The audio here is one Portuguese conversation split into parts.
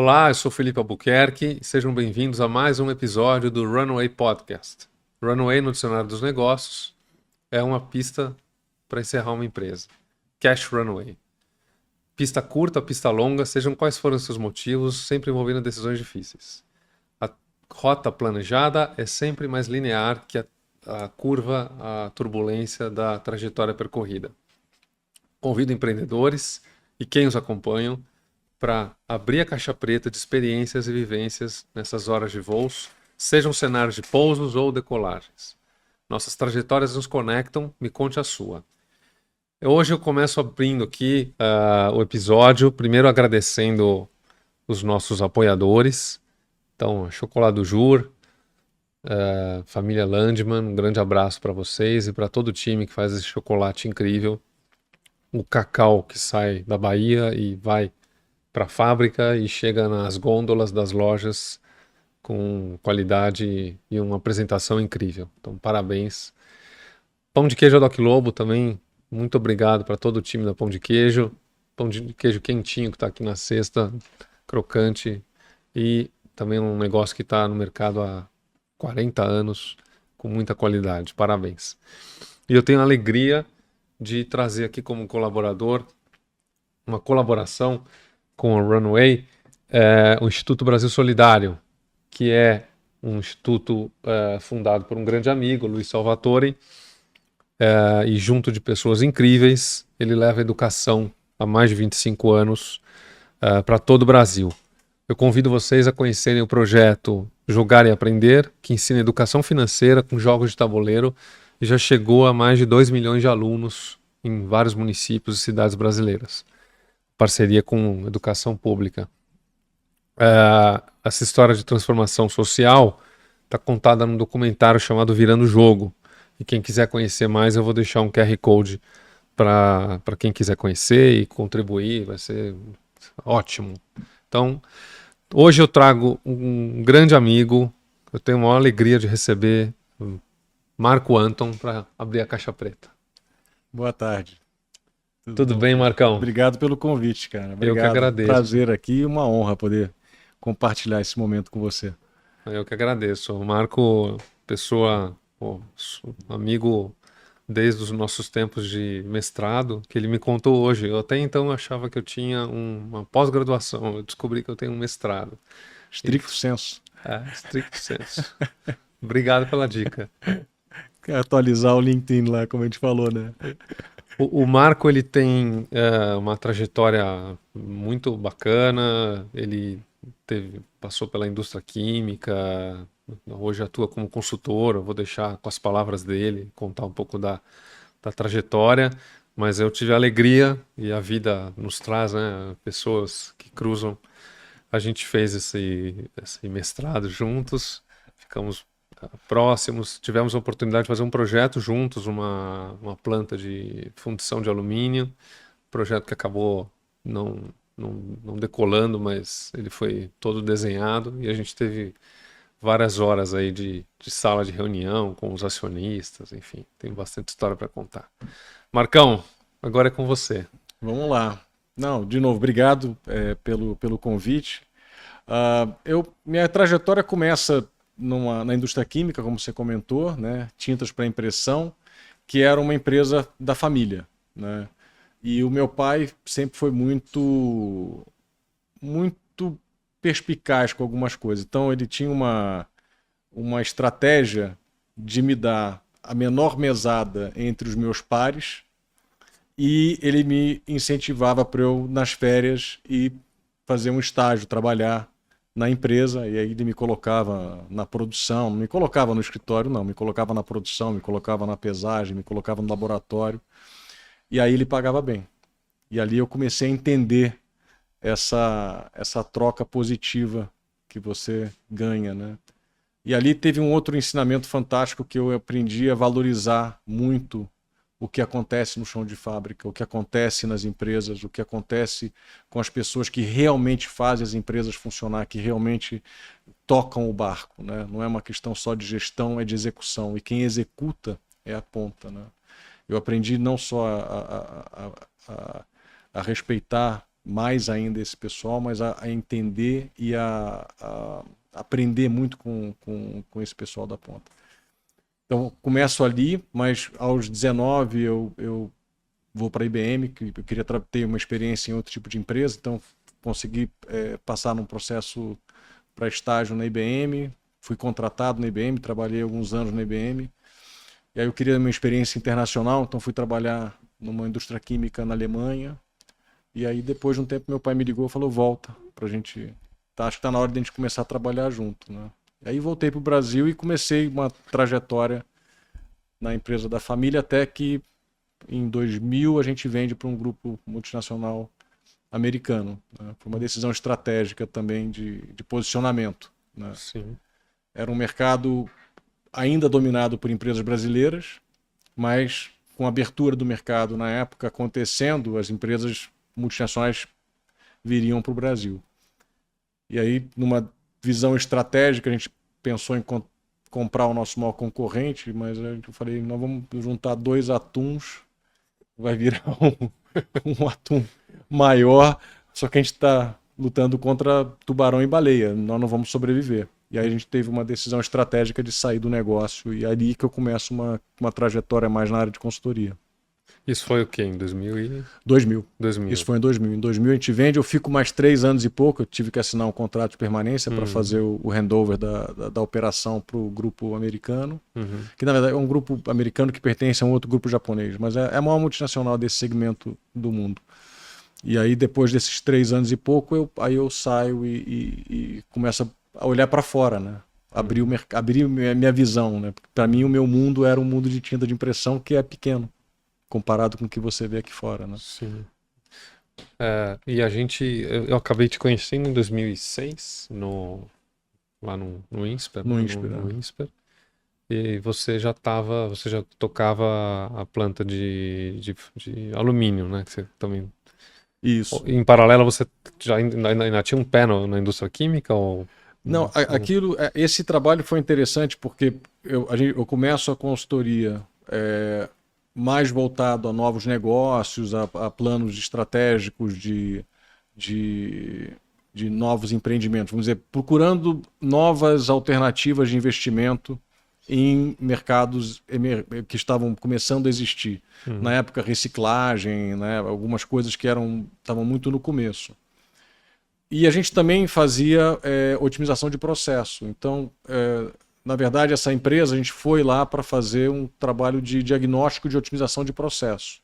Olá, eu sou Felipe Albuquerque e sejam bem-vindos a mais um episódio do Runway Podcast. Runway no dicionário dos negócios é uma pista para encerrar uma empresa. Cash Runway. Pista curta, pista longa, sejam quais forem os seus motivos, sempre envolvendo decisões difíceis. A rota planejada é sempre mais linear que a curva, a turbulência da trajetória percorrida. Convido empreendedores e quem os acompanham para abrir a caixa preta de experiências e vivências nessas horas de voos, sejam cenários de pousos ou decolagens. Nossas trajetórias nos conectam, me conte a sua. Hoje eu começo abrindo aqui o episódio, primeiro agradecendo os nossos apoiadores. Então, Chocolate Jur, família Landman, um grande abraço para vocês e para todo o time que faz esse chocolate incrível. O cacau que sai da Bahia e vai para a fábrica e chega nas gôndolas das lojas com qualidade e uma apresentação incrível. Então, parabéns. Pão de queijo Doc Lobo também, muito obrigado para todo o time da Pão de Queijo. Pão de queijo quentinho que está aqui na cesta, crocante e também um negócio que está no mercado há 40 anos com muita qualidade. Parabéns. E eu tenho a alegria de trazer aqui como colaborador uma colaboração com a Runway, o Instituto Brasil Solidário, que é um instituto fundado por um grande amigo, Luiz Salvatore, e junto de pessoas incríveis, ele leva a educação há mais de 25 anos para todo o Brasil. Eu convido vocês a conhecerem o projeto Jogar e Aprender, que ensina educação financeira com jogos de tabuleiro e já chegou a mais de 2 milhões de alunos em vários municípios e cidades brasileiras. Parceria com educação pública. Essa história de transformação social está contada num documentário chamado Virando o Jogo. E quem quiser conhecer mais, eu vou deixar um QR Code para quem quiser conhecer e contribuir, vai ser ótimo. Então, hoje eu trago um grande amigo, eu tenho a maior alegria de receber Marco Anton para abrir a caixa preta. Boa tarde. Tudo bom, bem, cara? Marcão? Obrigado pelo convite, cara. Eu que Obrigado. agradeço. Prazer aqui e uma honra poder compartilhar esse momento com você. Eu que agradeço. O Marco, pessoa, amigo desde os nossos tempos de mestrado, que ele me contou hoje. Eu até então achava que eu tinha uma pós-graduação. Eu descobri que eu tenho um mestrado. Stricto sensu. Stricto sensu. Obrigado pela dica. Quero atualizar o LinkedIn lá, como a gente falou, né? O Marco, ele tem uma trajetória muito bacana. Ele passou pela indústria química, hoje atua como consultor. Eu vou deixar com as palavras dele, contar um pouco da trajetória, mas eu tive a alegria, e a vida nos traz, né, pessoas que cruzam. A gente fez esse mestrado juntos, ficamos próximos, tivemos a oportunidade de fazer um projeto juntos, uma planta de fundição de alumínio, projeto que acabou não decolando, mas ele foi todo desenhado e a gente teve várias horas aí de sala de reunião com os acionistas, enfim, tem bastante história para contar. Marcão, agora é com você. Vamos lá. Não, de novo, obrigado pelo convite. Minha trajetória começa na indústria química, como você comentou, né? Tintas para impressão, que era uma empresa da família, né? E o meu pai sempre foi muito perspicaz com algumas coisas. Então ele tinha uma estratégia de me dar a menor mesada entre os meus pares e ele me incentivava para eu, nas férias, ir fazer um estágio, trabalhar na empresa, e aí ele me colocava na produção, não me colocava no escritório não, me colocava na produção, me colocava na pesagem, me colocava no laboratório, e aí ele pagava bem. E ali eu comecei a entender essa troca positiva que você ganha, né? E ali teve um outro ensinamento fantástico que eu aprendi a valorizar muito o que acontece no chão de fábrica, o que acontece nas empresas, o que acontece com as pessoas que realmente fazem as empresas funcionar, que realmente tocam o barco, né? Não é uma questão só de gestão, é de execução. E quem executa é a ponta, né? Eu aprendi não só a respeitar mais ainda esse pessoal, mas a entender e a aprender muito com esse pessoal da ponta. Então, começo ali, mas aos 19 eu vou para a IBM, que eu queria ter uma experiência em outro tipo de empresa, então consegui passar num processo para estágio na IBM, fui contratado na IBM, trabalhei alguns anos na IBM, e aí eu queria uma experiência internacional, então fui trabalhar numa indústria química na Alemanha, e aí depois de um tempo meu pai me ligou e falou, volta pra gente, acho que tá na hora de a gente começar a trabalhar junto, né? E aí voltei pro Brasil e comecei uma trajetória na empresa da família, até que em 2000 a gente vende para um grupo multinacional americano, né? Foi uma decisão estratégica também de posicionamento, né? Sim. Era um mercado ainda dominado por empresas brasileiras, mas com a abertura do mercado na época acontecendo, as empresas multinacionais viriam para o Brasil. E aí, numa visão estratégica, a gente pensou em comprar o nosso maior concorrente, mas eu falei, nós vamos juntar 2 atuns, vai virar um atum maior, só que a gente está lutando contra tubarão e baleia, nós não vamos sobreviver. E aí a gente teve uma decisão estratégica de sair do negócio, e é ali que eu começo uma trajetória mais na área de consultoria. Isso foi o quê? Em 2000? 2000. Isso foi em 2000. Em 2000 a gente vende, eu fico mais 3 anos e pouco, eu tive que assinar um contrato de permanência para fazer o handover da operação para o grupo americano, que na verdade é um grupo americano que pertence a um outro grupo japonês, mas é a maior multinacional desse segmento do mundo. E aí depois desses 3 anos e pouco, eu saio e começo a olhar para fora, né? Abrir minha visão, né? Para mim o meu mundo era um mundo de tinta de impressão que é pequeno comparado com o que você vê aqui fora, né? Sim. E eu acabei te conhecendo em 2006, lá no INSPER. No INSPER, no INSPER. E você já tocava a planta de alumínio, né? Que você também... Isso. Em paralelo, você ainda tinha um pé na indústria química? Ou... Não, esse trabalho foi interessante porque eu começo a consultoria mais voltado a novos negócios, a planos estratégicos de novos empreendimentos, vamos dizer, procurando novas alternativas de investimento em mercados que estavam começando a existir. Na época, reciclagem, né, algumas coisas que estavam muito no começo. E a gente também fazia otimização de processo. Então, na verdade, essa empresa, a gente foi lá para fazer um trabalho de diagnóstico de otimização de processo.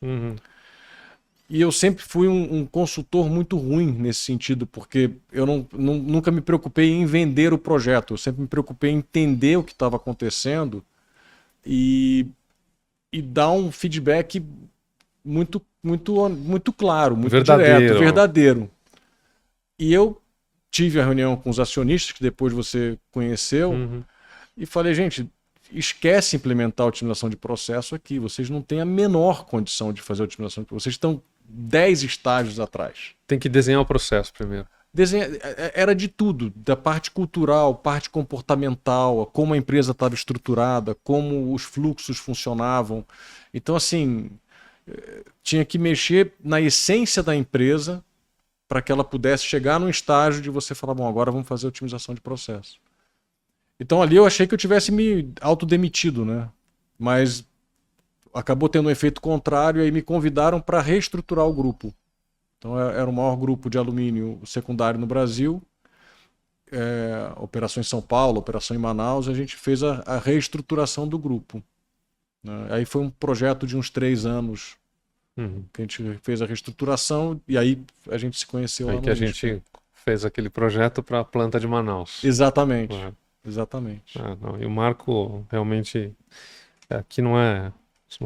E eu sempre fui um consultor muito ruim nesse sentido, porque eu nunca me preocupei em vender o projeto, eu sempre me preocupei em entender o que estava acontecendo e dar um feedback muito, muito, muito claro, muito direto, verdadeiro. E eu tive a reunião com os acionistas, que depois você conheceu, e falei, gente, esquece implementar a otimização de processo aqui, vocês não têm a menor condição de fazer a otimização de processo, vocês estão 10 estágios atrás. Tem que desenhar o processo primeiro. Era de tudo, da parte cultural, parte comportamental, como a empresa estava estruturada, como os fluxos funcionavam. Então, assim, tinha que mexer na essência da empresa para que ela pudesse chegar num estágio de você falar, bom, agora vamos fazer a otimização de processo. Então ali eu achei que eu tivesse me autodemitido, né? Mas acabou tendo um efeito contrário e aí me convidaram para reestruturar o grupo. Então era o maior grupo de alumínio secundário no Brasil, operação em São Paulo, operação em Manaus, a gente fez a reestruturação do grupo, né? Aí foi um projeto de uns 3 anos que a gente fez a reestruturação e aí a gente se conheceu lá no que a gente fez aquele projeto para a planta de Manaus. Exatamente. Exatamente. E o Marco realmente aqui nós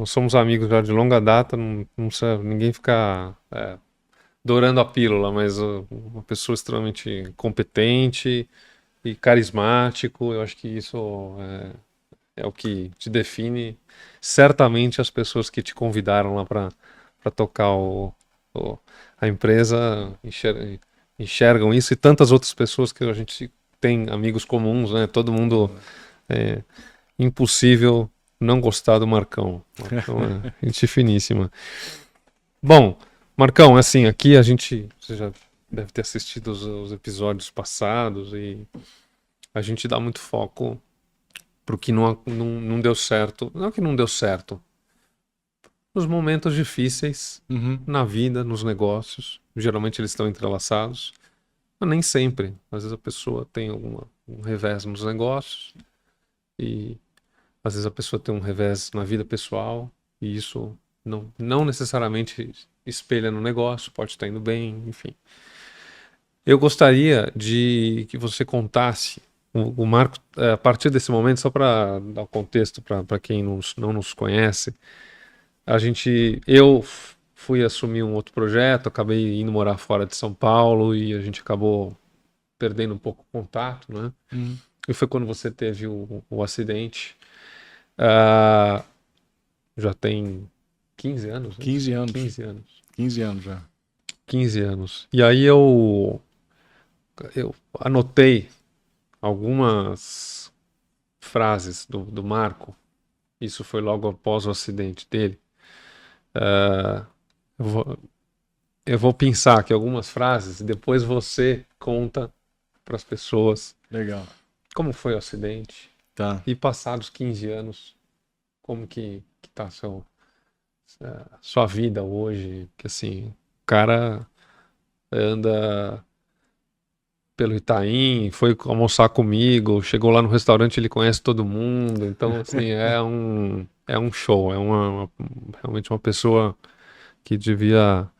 somos amigos já de longa data, não precisa ninguém ficar dourando a pílula, mas uma pessoa extremamente competente e carismático. Eu acho que isso é o que te define. Certamente as pessoas que te convidaram lá para tocar a empresa enxergam isso, e tantas outras pessoas que a gente tem amigos comuns, né? Todo mundo impossível não gostar do Marcão. Então, gente finíssima. Bom, Marcão, assim, aqui você já deve ter assistido os episódios passados e a gente dá muito foco pro que não deu certo. Não que não deu certo, nos momentos difíceis Uhum. na vida, nos negócios. Geralmente eles estão entrelaçados, mas nem sempre. Às vezes a pessoa tem um revés nos negócios e às vezes a pessoa tem um revés na vida pessoal e isso não necessariamente espelha no negócio, pode estar indo bem, enfim. Eu gostaria de que você contasse o Marco, a partir desse momento, só para dar o contexto para quem não nos conhece. Eu fui assumir um outro projeto, acabei indo morar fora de São Paulo e a gente acabou perdendo um pouco o contato, né? Uhum. E foi quando você teve o acidente. Ah, já tem 15 anos, né? 15 anos. 15 anos. 15 anos já. 15 anos. E aí eu anotei algumas frases do Marco. Isso foi logo após o acidente dele. Ah, eu vou, eu vou pensar aqui algumas frases e depois você conta para as pessoas Legal. como foi o acidente Tá. e passados 15 anos, como que tá sua vida hoje. Que assim, o cara anda pelo Itaim, foi almoçar comigo, chegou lá no restaurante, ele conhece todo mundo, então assim, é um show, realmente uma pessoa que devia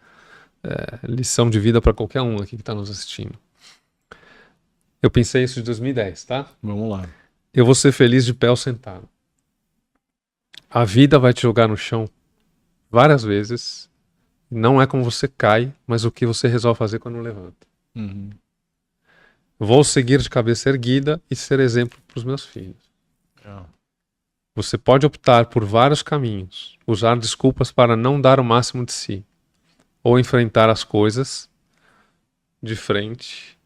lição de vida para qualquer um aqui que está nos assistindo. Eu pensei isso de 2010, tá? Vamos lá. Eu vou ser feliz de pé ou sentado. A vida vai te jogar no chão várias vezes. Não é como você cai, mas o que você resolve fazer quando levanta. Uhum. Vou seguir de cabeça erguida e ser exemplo para os meus filhos. Legal. Você pode optar por vários caminhos, usar desculpas para não dar o máximo de si, ou enfrentar as coisas de frente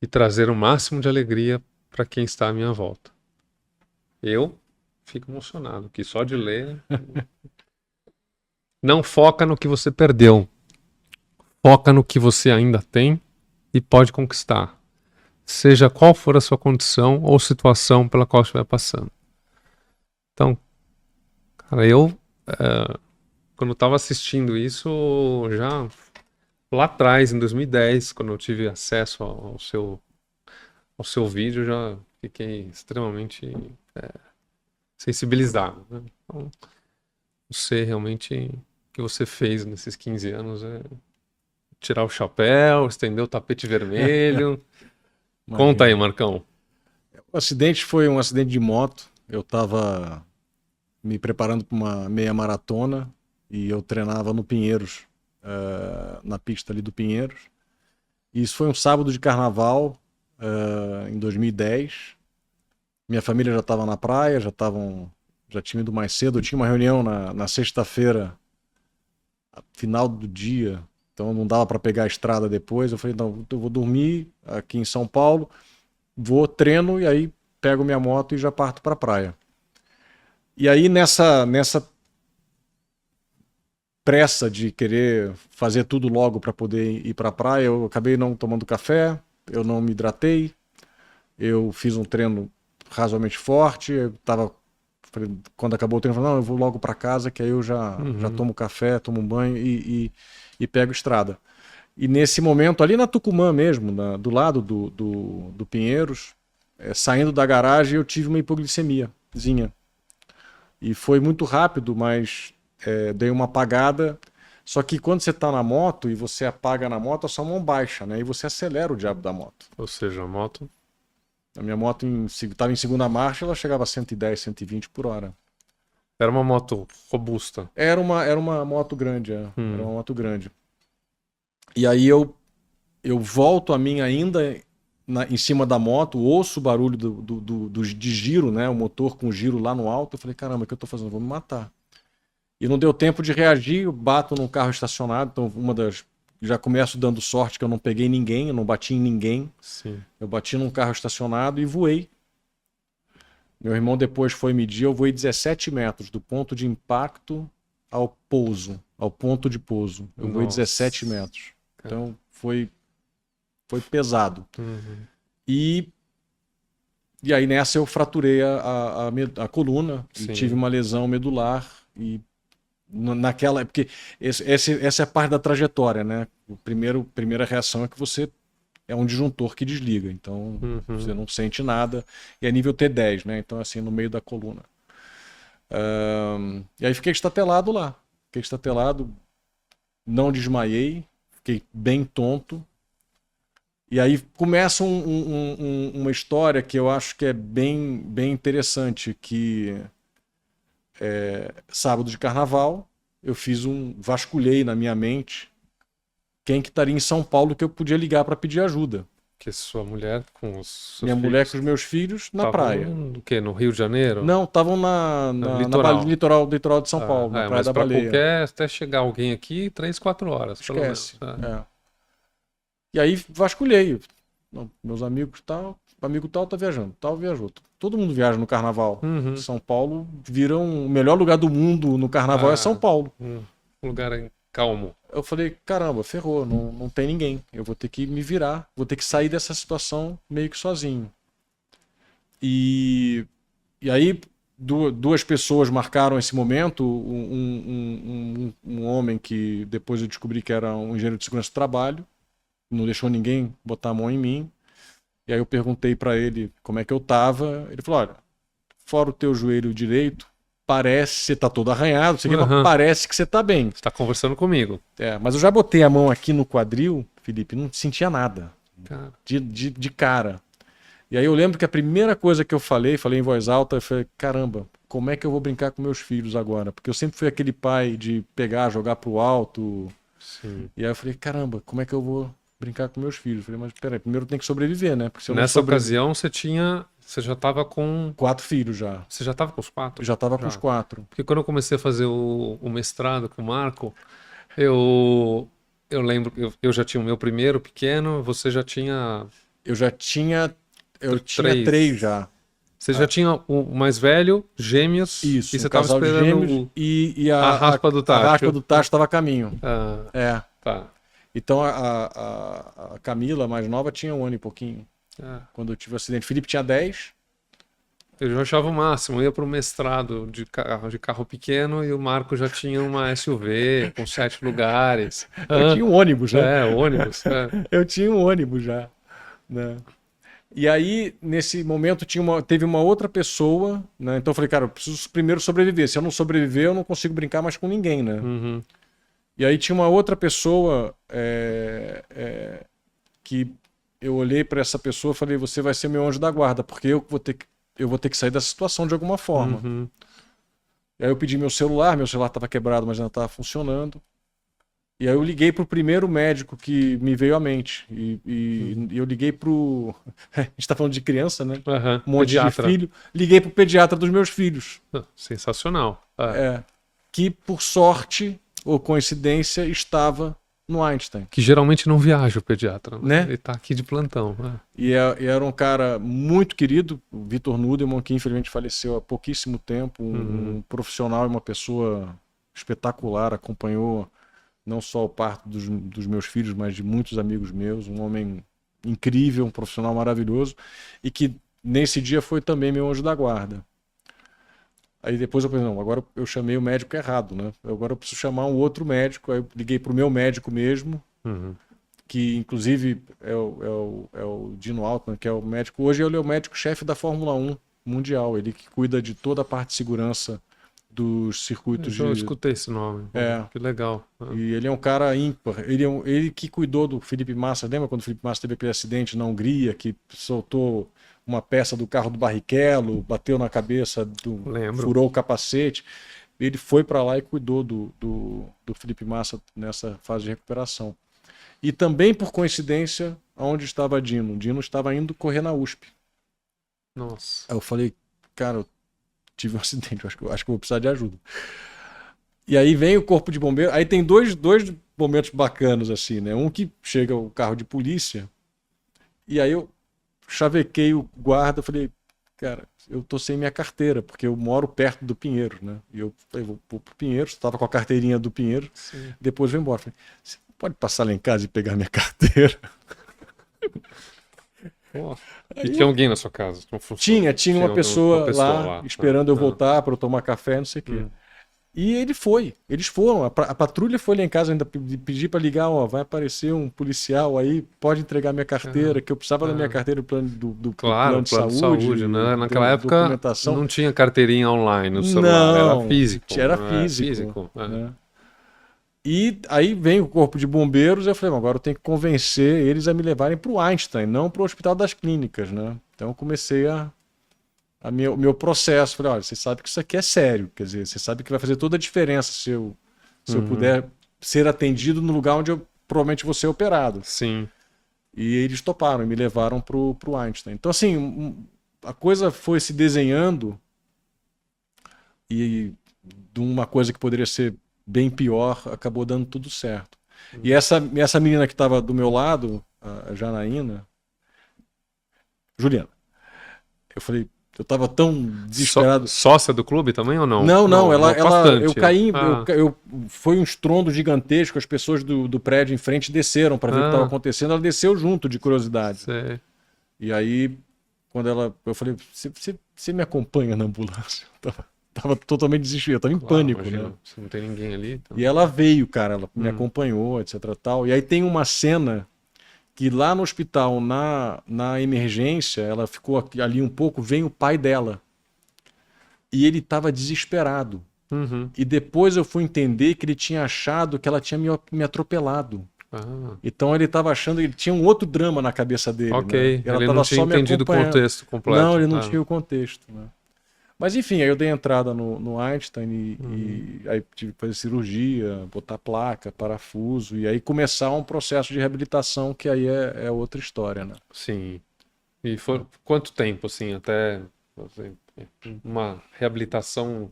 e trazer o máximo de alegria para quem está à minha volta. Eu fico emocionado, que só de ler. Não foca no que você perdeu, foca no que você ainda tem e pode conquistar, seja qual for a sua condição ou situação pela qual estiver passando. Então, cara, quando eu estava assistindo isso, já lá atrás, em 2010, quando eu tive acesso ao seu vídeo, já fiquei extremamente sensibilizado, né? Então, você realmente, o que você fez nesses 15 anos é tirar o chapéu, estender o tapete vermelho. Conta aí, Imagina. Marcão. O acidente foi um acidente de moto. Eu estava me preparando para uma meia maratona e eu treinava no Pinheiros, na pista ali do Pinheiros. E isso foi um sábado de carnaval, em 2010. Minha família já estava na praia, já tinham ido mais cedo. Eu tinha uma reunião na sexta-feira, final do dia, então não dava para pegar a estrada depois. Eu falei, não, eu vou dormir aqui em São Paulo, vou, treino e aí pego minha moto e já parto para a praia. E aí nessa pressa de querer fazer tudo logo para poder ir para a praia, eu acabei não tomando café, eu não me hidratei, eu fiz um treino razoavelmente forte, quando acabou o treino, eu falei, não, eu vou logo para casa, que aí eu já tomo café, tomo um banho e pego estrada. E nesse momento, ali na Tucumã mesmo, do lado do Pinheiros, saindo da garagem, eu tive uma hipoglicemiazinha. E foi muito rápido, mas dei uma apagada. Só que quando você está na moto e você apaga na moto, a sua mão baixa, né? E você acelera o diabo da moto. Ou seja, a moto. A minha moto estava em segunda marcha, ela chegava a 110, 120 por hora. Era uma moto robusta. Era uma moto grande, Era uma moto grande. E aí eu volto a mim ainda em cima da moto, ouço o barulho de giro, né? O motor com giro lá no alto. Eu falei, caramba, o que eu tô fazendo? Eu vou me matar. E não deu tempo de reagir, eu bato num carro estacionado. Então, já começo dando sorte que eu não peguei ninguém, eu não bati em ninguém. Sim. Eu bati num carro estacionado e voei. Meu irmão depois foi medir, eu voei 17 metros do ponto de impacto ao pouso. ao ponto de pouso. Eu voei Nossa. 17 metros. Então foi pesado. Uhum. E aí nessa eu fraturei a coluna e Sim. tive uma lesão medular. E naquela. Porque essa é a parte da trajetória, né? Primeira reação é que você é um disjuntor que desliga. Então você não sente nada. E é nível T10, né? Então, assim, no meio da coluna. E aí fiquei estatelado lá. Fiquei estatelado, não desmaiei, fiquei bem tonto. E aí começa uma história que eu acho que é bem interessante, que sábado de carnaval, eu vasculhei na minha mente quem que estaria em São Paulo que eu podia ligar para pedir ajuda. Que sua mulher com os seus Minha filhos mulher com os meus filhos na praia. No quê? No Rio de Janeiro? Não, estavam No litoral de São Paulo, na Praia mas da pra Baleia. até chegar alguém aqui, 3, 4 horas, pelo menos. Esquece. E aí vasculhei. Não, meus amigos amigo tal tá viajando, tal viajou. Todo mundo viaja no carnaval. Uhum. São Paulo o melhor lugar do mundo no carnaval é São Paulo. Um lugar calmo. Eu falei, caramba, ferrou, não tem ninguém. Eu vou ter que me virar, vou ter que sair dessa situação meio que sozinho. E aí duas pessoas marcaram esse momento. Um homem que depois eu descobri que era um engenheiro de segurança do trabalho, não deixou ninguém botar a mão em mim. E aí eu perguntei para ele como é que eu tava. Ele falou, olha, fora o teu joelho direito, parece que você tá todo arranhado, mas parece que você tá bem. Você tá conversando comigo. Mas eu já botei a mão aqui no quadril, Felipe, não sentia nada. Cara. De cara. E aí eu lembro que a primeira coisa que eu falei em voz alta, eu falei, caramba, como é que eu vou brincar com meus filhos agora? Porque eu sempre fui aquele pai de pegar, jogar pro alto. Sim. E aí eu falei, caramba, como é que eu vou brincar com meus filhos? Eu falei, mas peraí, primeiro tem que sobreviver, né? Porque se eu Nessa ocasião você já estava com 4 filhos já. Você já estava com os 4? Já estava com os 4. Porque quando eu comecei a fazer o mestrado com o Marco, eu lembro que eu já tinha o meu primeiro pequeno, você já tinha... Eu tinha 3 já. Você já tinha o mais velho, gêmeos, Isso, e você estava esperando e a raspa do tacho. A raspa do tacho estava a caminho. Tá. Então a Camila, mais nova, tinha 1 ano e pouquinho. Quando eu tive o acidente. Felipe tinha 10. Eu já achava o máximo. Eu ia para o mestrado de carro pequeno e o Marco já tinha uma SUV com 7 lugares. Eu tinha um ônibus, né? Ônibus. Eu tinha um ônibus já. Né? E aí, nesse momento, teve uma outra pessoa, né? Então eu falei, cara, eu preciso primeiro sobreviver. Se eu não sobreviver, eu não consigo brincar mais com ninguém, né? Uhum. E aí tinha uma outra pessoa que eu olhei para essa pessoa e falei, você vai ser meu anjo da guarda, porque eu vou ter que sair dessa situação de alguma forma. Uhum. E aí eu pedi meu celular estava quebrado, mas ainda estava funcionando. E aí eu liguei pro primeiro médico que me veio à mente. E eu liguei pro... A gente tá falando de criança, né? Um monte pediatra. de filho. Liguei pro pediatra dos meus filhos. Sensacional. Que, por sorte ou coincidência, estava no Einstein. Que geralmente não viaja o pediatra, né? Ele tá aqui de plantão. E era um cara muito querido, o Vitor Nudelman, que infelizmente faleceu há pouquíssimo tempo. Um profissional e uma pessoa espetacular, acompanhou não só o parto dos meus filhos, mas de muitos amigos meus, um homem incrível, um profissional maravilhoso, e que nesse dia foi também meu anjo da guarda. Aí depois eu pensei, não, agora eu chamei o médico errado, né? Agora eu preciso chamar um outro médico, aí eu liguei pro meu médico mesmo, que inclusive é o Dino Altman, que é o médico, hoje ele é o médico-chefe da Fórmula 1 mundial, ele que cuida de toda a parte de segurança dos circuitos Eu escutei esse nome. Que legal. E ele é um cara ímpar. Ele que cuidou do Felipe Massa. Lembra quando o Felipe Massa teve aquele acidente na Hungria, que soltou uma peça do carro do Barrichello, bateu na cabeça, furou o capacete? Ele foi para lá e cuidou do Felipe Massa nessa fase de recuperação. E também, por coincidência, onde estava Dino? Dino estava indo correr na USP. Nossa. Aí eu falei, cara, tive um acidente, acho que eu vou precisar de ajuda. E aí vem o corpo de bombeiro, aí tem dois momentos bacanas assim, né? Um que chega o carro de polícia, e aí eu chavequei o guarda, falei, cara, eu tô sem minha carteira, porque eu moro perto do Pinheiros, né? E eu falei, vou pro Pinheiros, estava com a carteirinha do Pinheiros, Sim. depois vou embora. Falei, você pode passar lá em casa e pegar minha carteira? Pô. E Aí tinha alguém na sua casa? Não funcionou. tinha uma Uma pessoa pessoa lá lá. esperando eu voltar para eu tomar café, não sei o quê. E eles foram, a patrulha foi lá em casa ainda pedir para ligar, ó, vai aparecer um policial aí, pode entregar minha carteira, que eu precisava da minha carteira do Claro, plano de plano de saúde, né? Naquela época documentação. não tinha carteirinha online no celular, era Não, físico. era Era físico. É. Né? E aí vem o corpo de bombeiros e eu falei, agora eu tenho que convencer eles a me levarem para o Einstein, não para o Hospital das Clínicas, né? Então eu comecei o meu processo. Falei, olha, você sabe que isso aqui é sério, quer dizer, você sabe que vai fazer toda a diferença se eu puder ser atendido no lugar onde eu provavelmente vou ser operado. Sim. E eles toparam e me levaram pro Einstein. Então, assim, a coisa foi se desenhando e de uma coisa que poderia ser bem pior, acabou dando tudo certo. E essa menina que estava do meu lado, a Janaína, Juliana, eu falei, eu tava tão desesperado. Sócia do clube também ou não? Não, eu Bastante. caí, foi um estrondo gigantesco, as pessoas do prédio em frente desceram para ver o que estava acontecendo, ela desceu junto de curiosidade. Sei. E aí, eu falei, você me acompanha na ambulância? Eu tava totalmente desesperado, tava em pânico, imagina, né? se não tem ninguém ali. Então... E ela veio, cara, ela me acompanhou, etc, tal. E aí tem uma cena que lá no hospital, na emergência, ela ficou ali um pouco, vem o pai dela. E ele estava desesperado. E depois eu fui entender que ele tinha achado que ela tinha me atropelado. Então ele estava achando que ele tinha um outro drama na cabeça dele. Ok, Né? Ela ele não tinha entendido o contexto completo. Não, ele não tinha o contexto. Né? Mas enfim, aí eu dei entrada no Einstein e aí tive que fazer cirurgia, botar placa, parafuso, e aí começar um processo de reabilitação que aí é outra história, né? Sim. E foi quanto tempo, assim, até uma reabilitação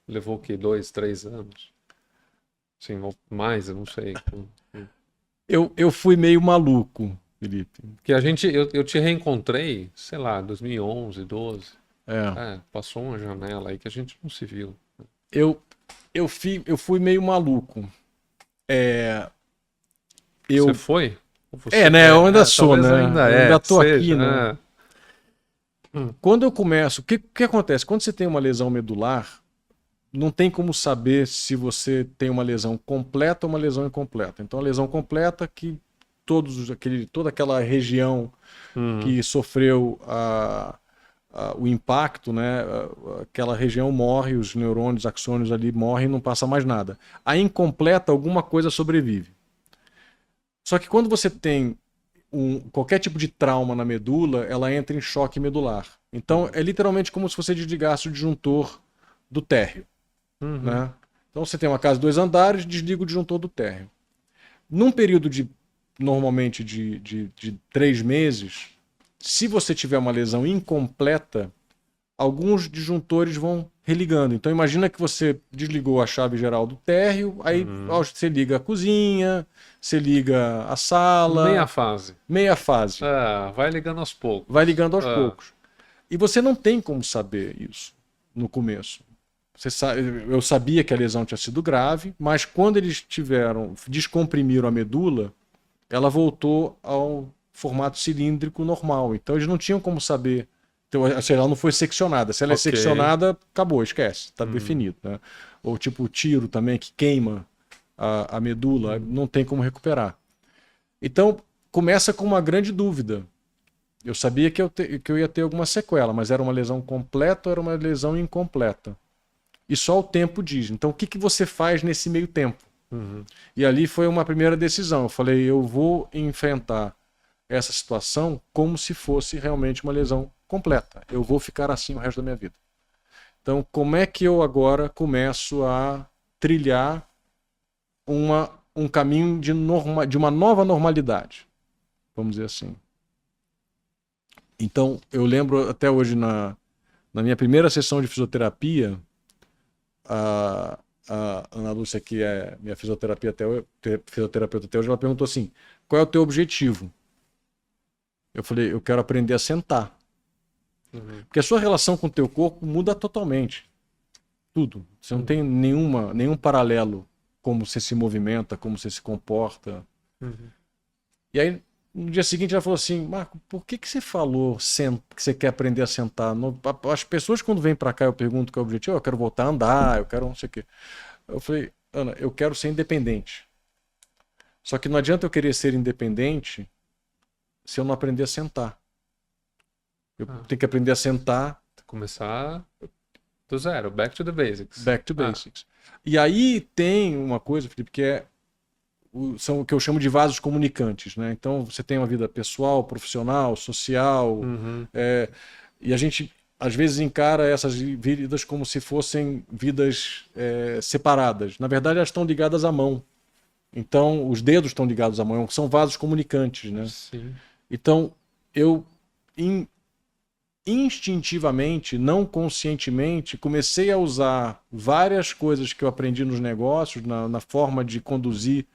levou o quê? 2, 3 anos? Sim, ou mais, eu não sei. Eu fui meio maluco, Felipe. Porque eu te reencontrei, sei lá, 2011, 12. Passou uma janela aí que a gente não se viu. Eu fui meio maluco. Você foi? Né? Eu ainda sou, né? Ainda eu ainda tô seja, aqui, né? Quando eu começo, o que acontece? Quando você tem uma lesão medular, não tem como saber se você tem uma lesão completa ou uma lesão incompleta. Então, a lesão completa que toda aquela região que sofreu o impacto, né? Aquela região morre, os neurônios, axônios ali morrem e não passa mais nada. A incompleta, alguma coisa sobrevive. Só que quando você tem qualquer tipo de trauma na medula, ela entra em choque medular. Então, é literalmente como se você desligasse o disjuntor do térreo. Né? Então, você tem uma casa de 2 andares, desliga o disjuntor do térreo. Num período normalmente de 3 meses, se você tiver uma lesão incompleta, alguns disjuntores vão religando. Então imagina que você desligou a chave geral do térreo, aí você liga a cozinha, você liga a sala. Meia fase. Meia fase. Vai ligando aos poucos. Vai ligando aos poucos. E você não tem como saber isso no começo. Eu sabia que a lesão tinha sido grave, mas quando eles descomprimiram a medula, ela voltou ao formato cilíndrico normal. Então eles não tinham como saber. Então, ela não foi seccionada. Se ela é seccionada, acabou, esquece. Está definido. Né? Ou tipo tiro também, que queima a medula, não tem como recuperar. Então, começa com uma grande dúvida. Eu sabia que eu ia ter alguma sequela, mas era uma lesão completa ou era uma lesão incompleta? E só o tempo diz. Então, o que você faz nesse meio tempo? E ali foi uma primeira decisão. Eu falei, eu vou enfrentar essa situação como se fosse realmente uma lesão completa. Eu vou ficar assim o resto da minha vida. Então, como é que eu agora começo a trilhar um caminho de uma nova normalidade? Vamos dizer assim. Então, eu lembro até hoje, na minha primeira sessão de fisioterapia, a Ana Lúcia, que é minha fisioterapeuta até hoje, ela perguntou assim, qual é o teu objetivo? Eu falei, eu quero aprender a sentar. Porque a sua relação com o teu corpo muda totalmente. Tudo. Você não tem nenhum paralelo como você se movimenta, como você se comporta. E aí, no dia seguinte, ela falou assim: Marco, por que você falou que você quer aprender a sentar? As pessoas, quando vêm para cá, eu pergunto qual é o objetivo. Eu quero voltar a andar, eu quero não sei o quê. Eu falei: Ana, eu quero ser independente. Só que não adianta eu querer ser independente se eu não aprender a sentar. Eu tenho que aprender a sentar. Começar do zero, back to the basics. Back to basics. E aí tem uma coisa, Felipe, que são o que eu chamo de vasos comunicantes, né? Então você tem uma vida pessoal, profissional, social, e a gente às vezes encara essas vidas como se fossem vidas separadas. Na verdade, elas estão ligadas à mão. Então, os dedos estão ligados à mão, são vasos comunicantes, né? Sim. Então, eu instintivamente, não conscientemente, comecei a usar várias coisas que eu aprendi nos negócios, na forma de conduzir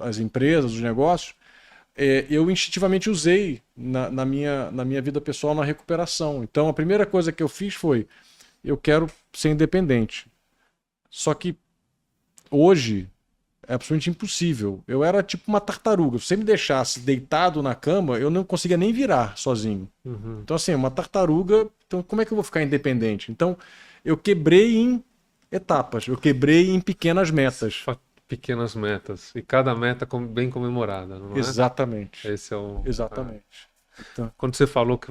as empresas, os negócios. Eu instintivamente usei na minha vida pessoal, na recuperação. Então, a primeira coisa que eu fiz foi: eu quero ser independente. Só que hoje é absolutamente impossível. Eu era tipo uma tartaruga. Se você me deixasse deitado na cama, eu não conseguia nem virar sozinho. Então, assim, uma tartaruga, então como é que eu vou ficar independente? Então, eu quebrei em etapas, eu quebrei em pequenas metas. Pequenas metas. E cada meta bem comemorada, não é? Exatamente. Esse é o... Exatamente. Então... Quando você falou que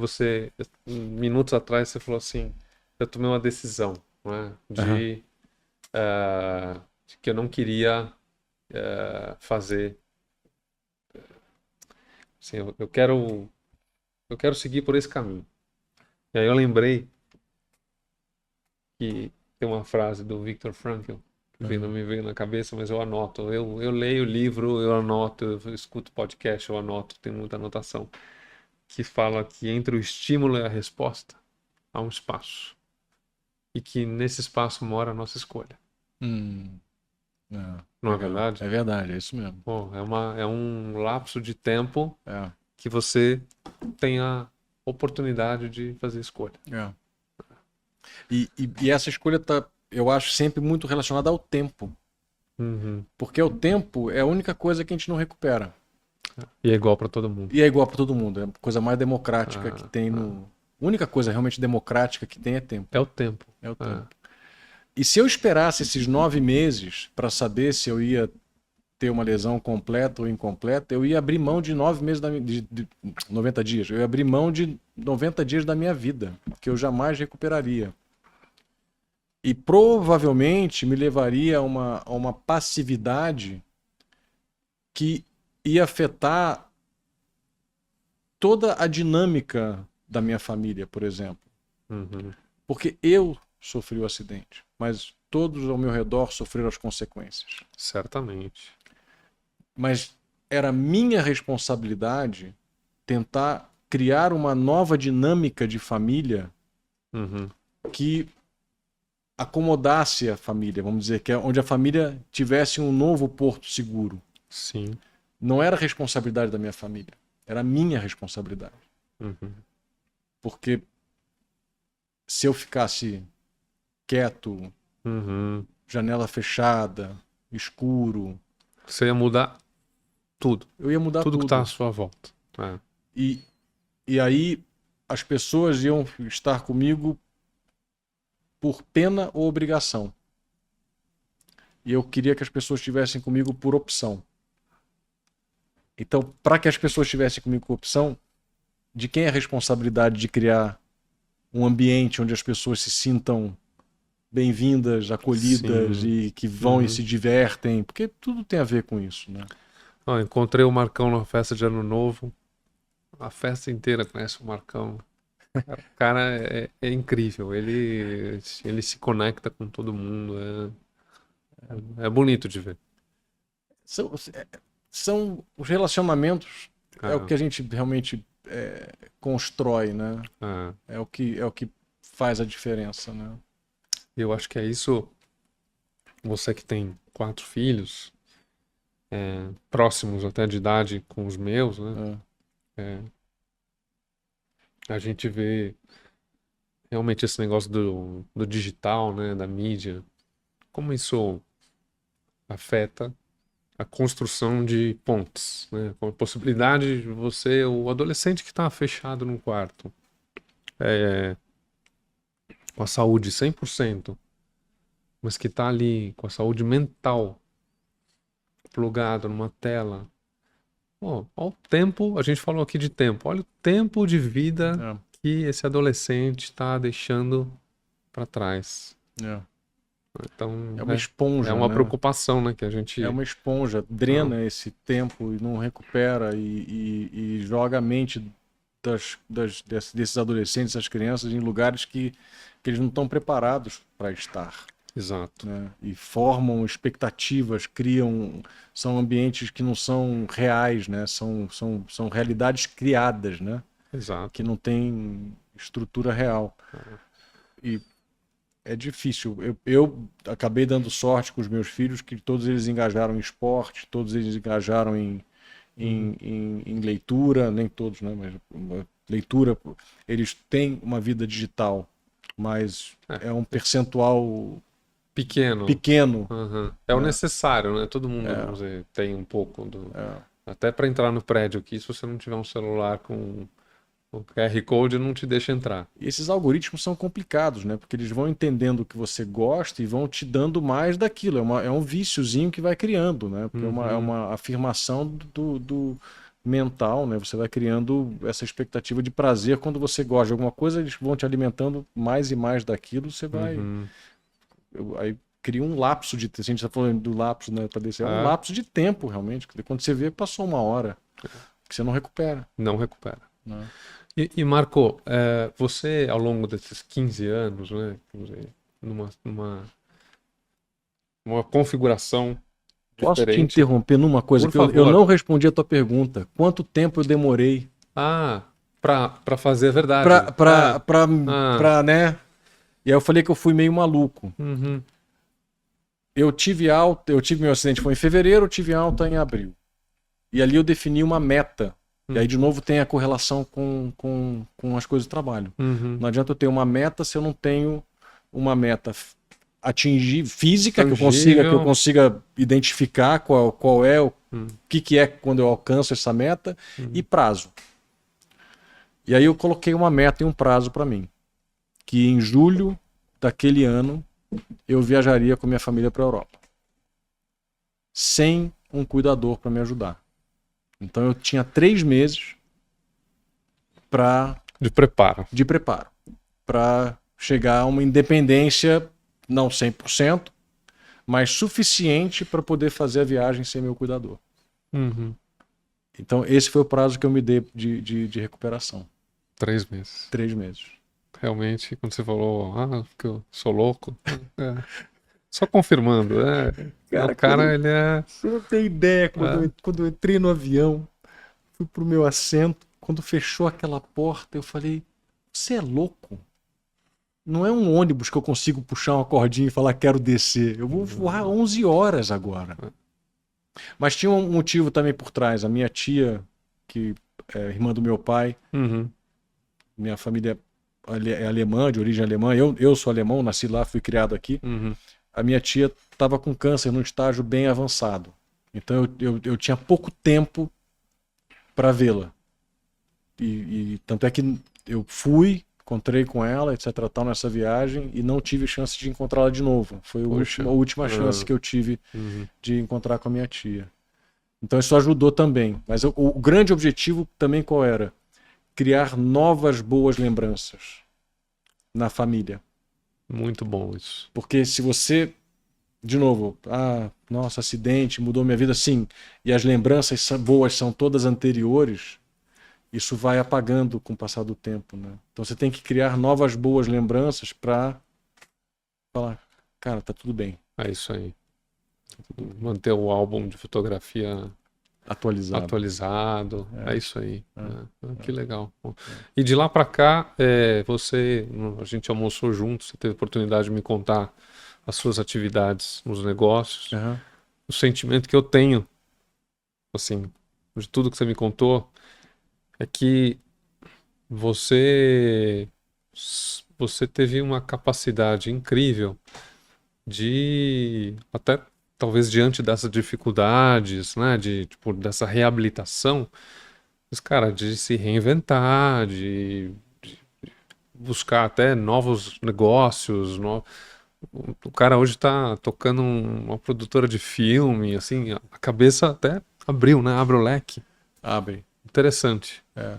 minutos atrás, você falou assim: eu tomei uma decisão, não é? De que eu não queria fazer. Assim, eu quero seguir por esse caminho. E aí eu lembrei que tem uma frase do Viktor Frankl que não me veio na cabeça, mas eu anoto. Eu leio o livro, eu anoto, eu escuto podcast, eu anoto, tem muita anotação. Que fala que entre o estímulo e a resposta há um espaço. E que nesse espaço mora a nossa escolha. Não é verdade? É verdade, é isso mesmo. Bom, é um lapso de tempo que você tem a oportunidade de fazer escolha. E essa escolha está, eu acho, sempre muito relacionada ao tempo. Porque o tempo é a única coisa que a gente não recupera. E é igual para todo mundo. E é igual para todo mundo. É a coisa mais democrática que tem no... A única coisa realmente democrática que tem é tempo. É o tempo. É o tempo. E se eu esperasse esses 9 meses para saber se eu ia ter uma lesão completa ou incompleta, eu ia abrir mão de 9 meses, de 90 dias. Eu ia abrir mão de 90 dias da minha vida, que eu jamais recuperaria. E provavelmente me levaria a uma passividade que ia afetar toda a dinâmica da minha família, por exemplo. Porque eu sofri o acidente, mas todos ao meu redor sofreram as consequências. Certamente. Mas era minha responsabilidade tentar criar uma nova dinâmica de família que acomodasse a família, vamos dizer, que é onde a família tivesse um novo porto seguro. Sim. Não era responsabilidade da minha família, era minha responsabilidade. Porque se eu ficasse quieto, janela fechada, escuro, você ia mudar tudo. Eu ia mudar tudo. Tudo que está à sua volta. E aí as pessoas iam estar comigo por pena ou obrigação. E eu queria que as pessoas estivessem comigo por opção. Então, para que as pessoas estivessem comigo por opção, de quem é a responsabilidade de criar um ambiente onde as pessoas se sintam bem-vindas, acolhidas e que vão e se divertem? Porque tudo tem a ver com isso, né? Encontrei o Marcão na festa de Ano Novo. A festa inteira conhece o Marcão. O cara é incrível. Ele se conecta com todo mundo. É bonito de ver. São os relacionamentos, é o que a gente realmente constrói, né? É o que faz a diferença, né? Eu acho que é isso. Você que tem 4 filhos, próximos até de idade com os meus, né? a gente vê realmente esse negócio do digital, né, da mídia, como isso afeta a construção de pontes, né, com a possibilidade de você, o adolescente que está fechado num quarto, com a saúde 100%, mas que está ali com a saúde mental plugado numa tela. Pô, olha o tempo, a gente falou aqui de tempo, olha o tempo de vida É, que esse adolescente está deixando para trás. é. Então, É uma é esponja, uma né? preocupação, né, que a É gente... uma esponja, Ah, drena esse tempo e não recupera e joga a mente desses adolescentes, essas crianças, em lugares que eles não estão preparados para estar, exato, né? E formam expectativas, são ambientes que não são reais, né? São realidades criadas, né? Que exato. não têm estrutura real. Ah, E é difícil. Eu acabei dando sorte com os meus filhos, que todos eles engajaram em esporte, todos eles engajaram uhum. em leitura, nem todos, né? Mas leitura, eles têm uma vida digital, mas É, é um percentual pequeno. pequeno, Aham. É o né? necessário, né? Todo mundo, É, vamos dizer, tem um pouco do... é. Até para entrar no prédio aqui, se você não tiver um celular com o QR Code, não te deixa entrar. E esses algoritmos são complicados, né? Porque eles vão entendendo o que você gosta e vão te dando mais daquilo. É um viciozinho que vai criando, né? Porque é Uhum. uma afirmação do mental, né? Você vai criando essa expectativa de prazer quando você gosta de alguma coisa, eles vão te alimentando mais e mais daquilo, você vai. Uhum. Aí cria um lapso de tempo. A gente está falando do lapso, né? Para descer. É um É, lapso de tempo, realmente. Quando você vê, passou uma hora, que você não recupera, não recupera. né? E Marco, você ao longo desses 15 anos, né, vamos dizer, numa configuração Posso te diferente, interromper numa coisa por que eu favor. não respondi a tua pergunta? Quanto tempo eu demorei Ah, para fazer a pra, verdade. pra, pra, Ah, pra, né? E aí eu falei que eu fui meio maluco. uhum, Eu tive meu acidente foi em fevereiro, eu tive alta em abril. E ali eu defini uma meta. E aí, de novo, tem a correlação com as coisas do trabalho. uhum. Não adianta eu ter uma meta se eu não tenho uma meta atingir física que eu Tangível. consiga identificar qual é o Hum, que é quando eu alcanço essa meta e hum, prazo. E aí eu coloquei uma meta e um prazo para mim, que em julho daquele ano eu viajaria com minha família para a Europa, sem um cuidador para me ajudar. Então eu tinha 3 meses de preparo. de preparo para chegar a uma independência, não 100%, mas suficiente para poder fazer a viagem sem meu cuidador. Uhum. Então esse foi o prazo que eu me dei de recuperação. 3 meses. 3 meses. Realmente, quando você falou, que eu sou louco. É. Só confirmando, o Cara, cara, ele é. você não tem ideia, É. quando eu entrei no avião, fui pro meu assento, quando fechou aquela porta, eu falei, você é louco? Não é um ônibus que eu consigo puxar uma cordinha e falar quero descer. Eu vou voar 11 horas agora. Mas tinha um motivo também por trás. A minha tia, que é irmã do meu pai, Uhum. minha família é alemã, de origem alemã. Eu sou alemão, nasci lá, fui criado aqui. Uhum. A minha tia estava com câncer num estágio bem avançado. Então eu tinha pouco tempo para vê-la. E tanto é que eu fui, encontrei com ela, etc. tal, nessa viagem e não tive chance de encontrá-la de novo. Foi Poxa. a última chance que eu tive Uhum. de encontrar com a minha tia. Então isso ajudou também. Mas o grande objetivo também qual era? Criar novas boas lembranças na família. Muito bom isso. Porque se você, de novo, nossa, acidente mudou minha vida, sim, e as lembranças boas são todas anteriores, isso vai apagando com o passar do tempo, né? Então você tem que criar novas boas lembranças para falar, cara, tá tudo bem, É isso aí. Manter o álbum de fotografia atualizado. atualizado. É isso aí. Que legal. É. E de lá pra cá, a gente almoçou juntos, você teve a oportunidade de me contar as suas atividades nos negócios. Uhum. O sentimento que eu tenho, assim, de tudo que você me contou, é que você, você teve uma capacidade incrível de, até talvez diante dessas dificuldades, né, tipo, dessa reabilitação, mas, cara, de se reinventar, de buscar até novos negócios. O cara hoje tá tocando uma produtora de filme, assim, a cabeça até abriu, né? Abre o leque. Abre. Interessante. É.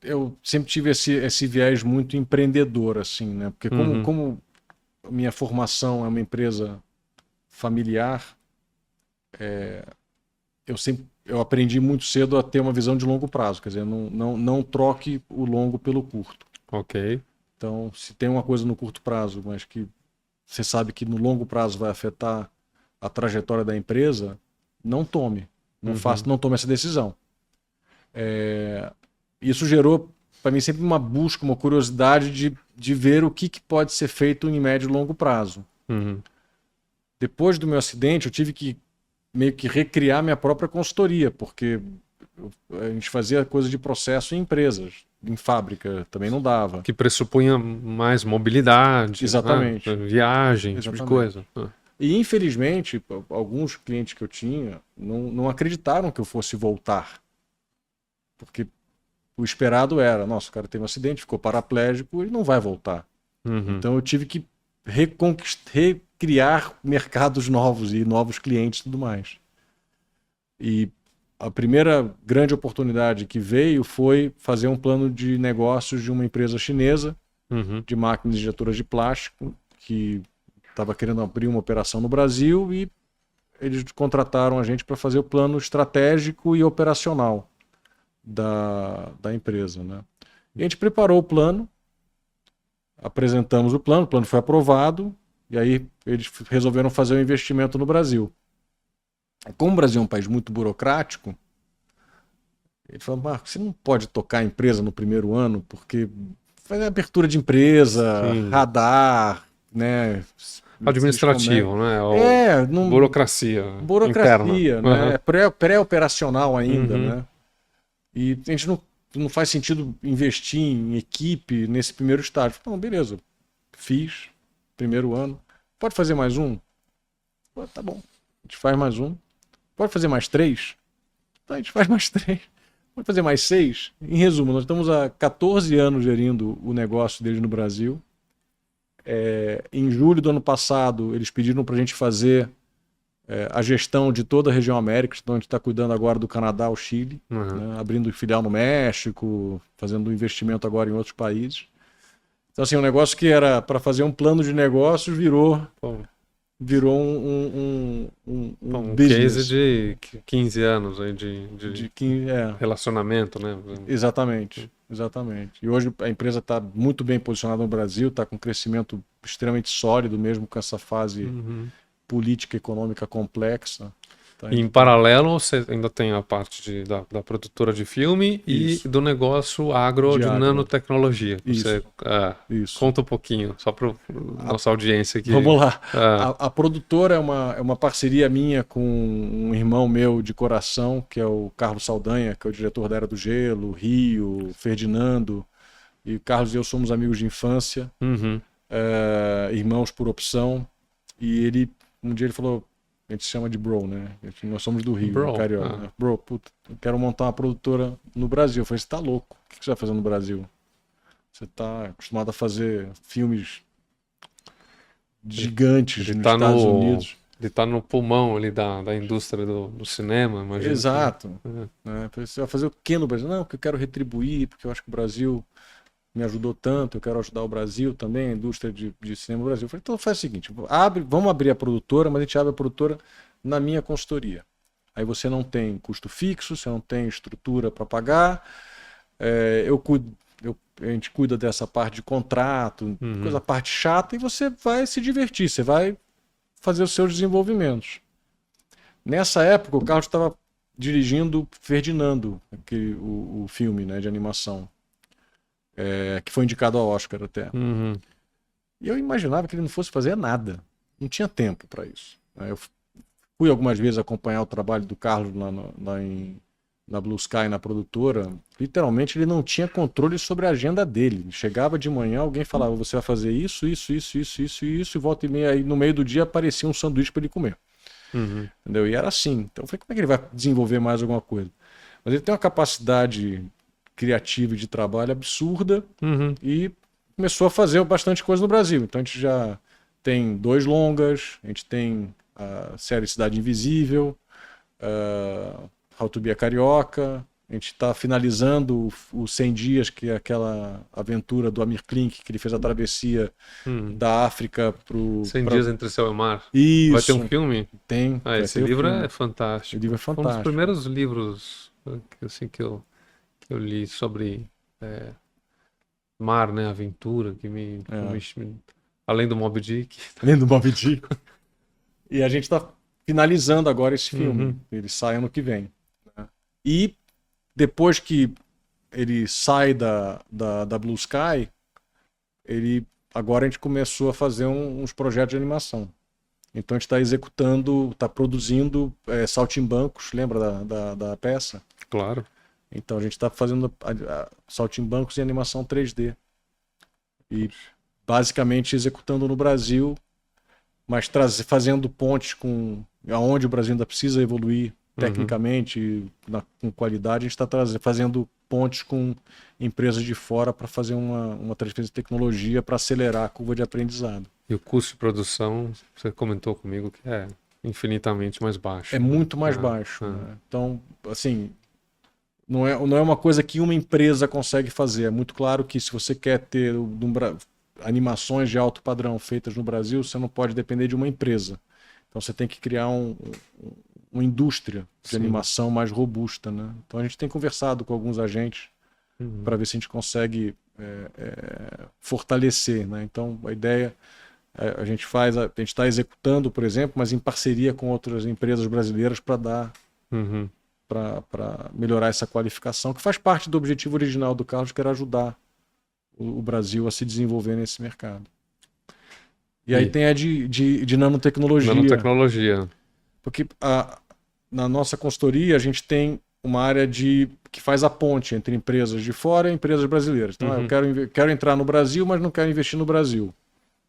Eu sempre tive esse viés muito empreendedor, assim, né? Porque Uhum, como a minha formação é uma empresa familiar, eu aprendi muito cedo a ter uma visão de longo prazo, quer dizer, não troque o longo pelo curto. ok. Então, se tem uma coisa no curto prazo, mas que você sabe que no longo prazo vai afetar a trajetória da empresa, não tome. Uhum, Não tome essa decisão. Isso gerou para mim sempre uma busca, uma curiosidade de ver o que pode ser feito em médio e longo prazo. uhum. Depois do meu acidente, eu tive que meio que recriar minha própria consultoria, porque a gente fazia coisa de processo em empresas, em fábrica, também não dava. Que pressupunha mais mobilidade, né? Exatamente, Viagem, esse tipo de exatamente. coisa. Ah, E infelizmente, alguns clientes que eu tinha não acreditaram que eu fosse voltar, porque o esperado era, nossa, o cara teve um acidente, ficou paraplégico, ele não vai voltar. uhum, Então eu tive que recriar mercados novos e novos clientes e tudo mais. E a primeira grande oportunidade que veio foi fazer um plano de negócios de uma empresa chinesa uhum. de máquinas injetoras de plástico que estava querendo abrir uma operação no Brasil e eles contrataram a gente para fazer o plano estratégico e operacional da empresa, né? E a gente preparou o plano, apresentamos o plano foi aprovado, e aí eles resolveram fazer o investimento no Brasil. Como o Brasil é um país muito burocrático, ele falou, Marco, você não pode tocar a empresa no primeiro ano, porque faz abertura de empresa, Sim. radar, né? Administrativo, né? Ou É, não, burocracia interna. burocracia, né? Aham. É pré-operacional ainda, Uhum. né? E a gente não faz sentido investir em equipe nesse primeiro estágio. Não, beleza, fiz, primeiro ano. Pode fazer mais um? Pô, tá bom, a gente faz mais um. Pode fazer mais três? Tá, a gente faz mais três. Pode fazer mais seis? Em resumo, nós estamos há 14 anos gerindo o negócio deles no Brasil. Em julho do ano passado, eles pediram para a gente fazer a gestão de toda a região América, então a gente está cuidando agora do Canadá ao Chile, Uhum. né, abrindo filial no México, fazendo investimento agora em outros países. Então, assim, um negócio que era para fazer um plano de negócios Pô, virou um um case business de 15 anos aí de de que relacionamento, né? exatamente, exatamente. E hoje a empresa está muito bem posicionada no Brasil, está com um crescimento extremamente sólido, mesmo com essa fase Uhum. política e econômica complexa. Tá E em indo bem. paralelo, você ainda tem a parte da produtora de filme e Isso, do negócio agro de de agro. nanotecnologia. Você Isso, isso. conta um pouquinho, só para A- nossa audiência aqui. Vamos lá. Ah, A produtora é uma parceria minha com um irmão meu de coração, que é o Carlos Saldanha, que é o diretor da Era do Gelo, Rio, Ferdinando. E o Carlos e eu somos amigos de infância, uhum. irmãos por opção. E um dia ele falou, a gente se chama de bro, né? Nós somos do Rio, Bro. carioca. Né? Bro, puta, eu quero montar uma produtora no Brasil. Eu falei, você tá louco? O que você vai fazer no Brasil? Você tá acostumado a fazer filmes gigantes Ele nos tá Estados no, Unidos. ele tá no pulmão ali da indústria do cinema, imagino que. Exato. É. Né? Você vai fazer o que no Brasil? Não, porque eu quero retribuir, porque eu acho que o Brasil me ajudou tanto, eu quero ajudar o Brasil também, a indústria de cinema do Brasil. Eu falei, então faz o seguinte, vamos abrir a produtora, mas a gente abre a produtora na minha consultoria. Aí você não tem custo fixo, você não tem estrutura para pagar, a gente cuida dessa parte de contrato, Uhum. coisa parte chata, e você vai se divertir, você vai fazer os seus desenvolvimentos. Nessa época, o Carlos estava dirigindo Ferdinando, o filme, né, de animação, que foi indicado ao Oscar até. Uhum. E eu imaginava que ele não fosse fazer nada. Não tinha tempo para isso. Eu fui algumas vezes acompanhar o trabalho do Carlos lá na Blue Sky, na produtora, literalmente ele não tinha controle sobre a agenda dele. Chegava de manhã, alguém falava, você vai fazer isso, e volta e meia, aí no meio do dia aparecia um sanduíche para ele comer. Uhum. Entendeu? E era assim. Então eu falei, como é que ele vai desenvolver mais alguma coisa? Mas ele tem uma capacidade criativa e de trabalho absurda Uhum. e começou a fazer bastante coisa no Brasil. Então a gente já tem 2 longas, a gente tem a série Cidade Invisível, How to Be a Carioca, a gente está finalizando o 100 Dias, que é aquela aventura do Amir Klink, que ele fez a travessia Uhum. da África para o... 100 Dias Entre Céu e Mar. Vai ter um Isso, filme? tem. Ah, Vai esse ter o livro filme. é O fantástico. livro é Foi um dos fantástico. primeiros livros assim, que eu li sobre mar, né? Aventura, que além do Moby Dick. Além do Moby Dick. E a gente está finalizando agora esse filme. Uhum. Ele sai ano que vem. Né? E depois que ele sai da Blue Sky, agora a gente começou a fazer uns projetos de animação. Então a gente está executando, está produzindo saltimbancos, lembra da peça? Claro. Então a gente está fazendo saltimbancos em animação 3D. E basicamente executando no Brasil, mas fazendo pontes com aonde o Brasil ainda precisa evoluir tecnicamente, com qualidade. A gente está fazendo pontes com empresas de fora para fazer uma transferência de tecnologia para acelerar a curva de aprendizado. E o custo de produção, você comentou comigo que é infinitamente mais baixo. É muito mais baixo. Né? Então, assim, não é uma coisa que uma empresa consegue fazer. É muito claro que se você quer ter animações de alto padrão feitas no Brasil, você não pode depender de uma empresa. Então você tem que criar uma indústria de animação mais robusta. Né? Então a gente tem conversado com alguns agentes para ver se a gente consegue fortalecer. Né? Então a ideia a gente está executando, por exemplo, mas em parceria com outras empresas brasileiras para dar para melhorar essa qualificação, que faz parte do objetivo original do Carlos, que era ajudar o Brasil a se desenvolver nesse mercado. E aí tem a de nanotecnologia. Nanotecnologia. Porque na nossa consultoria a gente tem uma área que faz a ponte entre empresas de fora e empresas brasileiras. Então, eu quero entrar no Brasil, mas não quero investir no Brasil.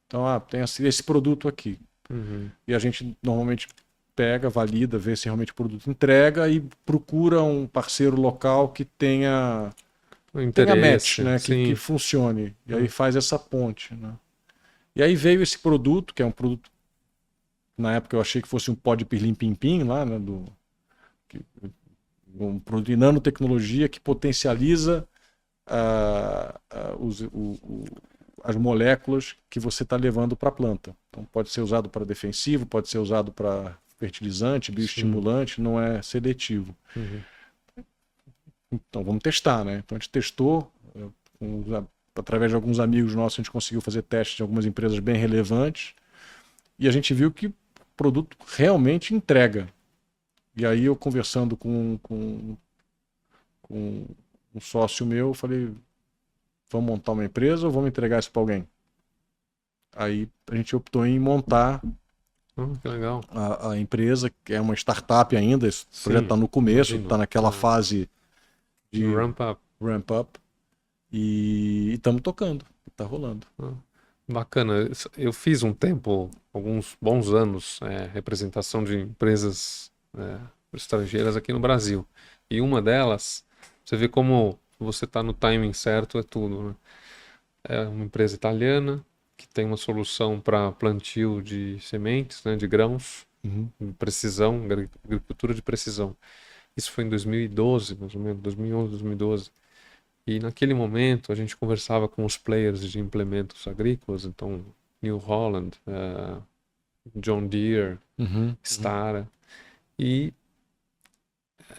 Então, tem esse produto aqui. E a gente normalmente pega, valida, vê se realmente o produto entrega e procura um parceiro local que tenha match, né? Que funcione. E aí faz essa ponte. Né? E aí veio esse produto, que é um produto, na época eu achei que fosse um pó de pirlim-pim-pim lá, né? Um produto de nanotecnologia que potencializa as moléculas que você está levando para a planta. Então pode ser usado para defensivo, pode ser usado para fertilizante, bioestimulante, não é seletivo. Então vamos testar, né? Então a gente testou, através de alguns amigos nossos, a gente conseguiu fazer testes de algumas empresas bem relevantes e a gente viu que o produto realmente entrega. E aí eu conversando com um sócio meu, eu falei, vamos montar uma empresa ou vamos entregar isso para alguém? Aí a gente optou em montar que legal. A empresa, que é uma startup ainda, esse projeto está no começo, está naquela fase de ramp up e estamos tocando, está rolando. Bacana. Eu fiz um tempo, alguns bons anos, representação de empresas estrangeiras aqui no Brasil. E uma delas, você vê como você está no timing certo, é tudo, né? É uma empresa italiana que tem uma solução para plantio de sementes, né, de grãos, de precisão, agricultura de precisão. Isso foi em 2012, mais ou menos, 2011, 2012. E naquele momento a gente conversava com os players de implementos agrícolas, então New Holland, John Deere, Stara. E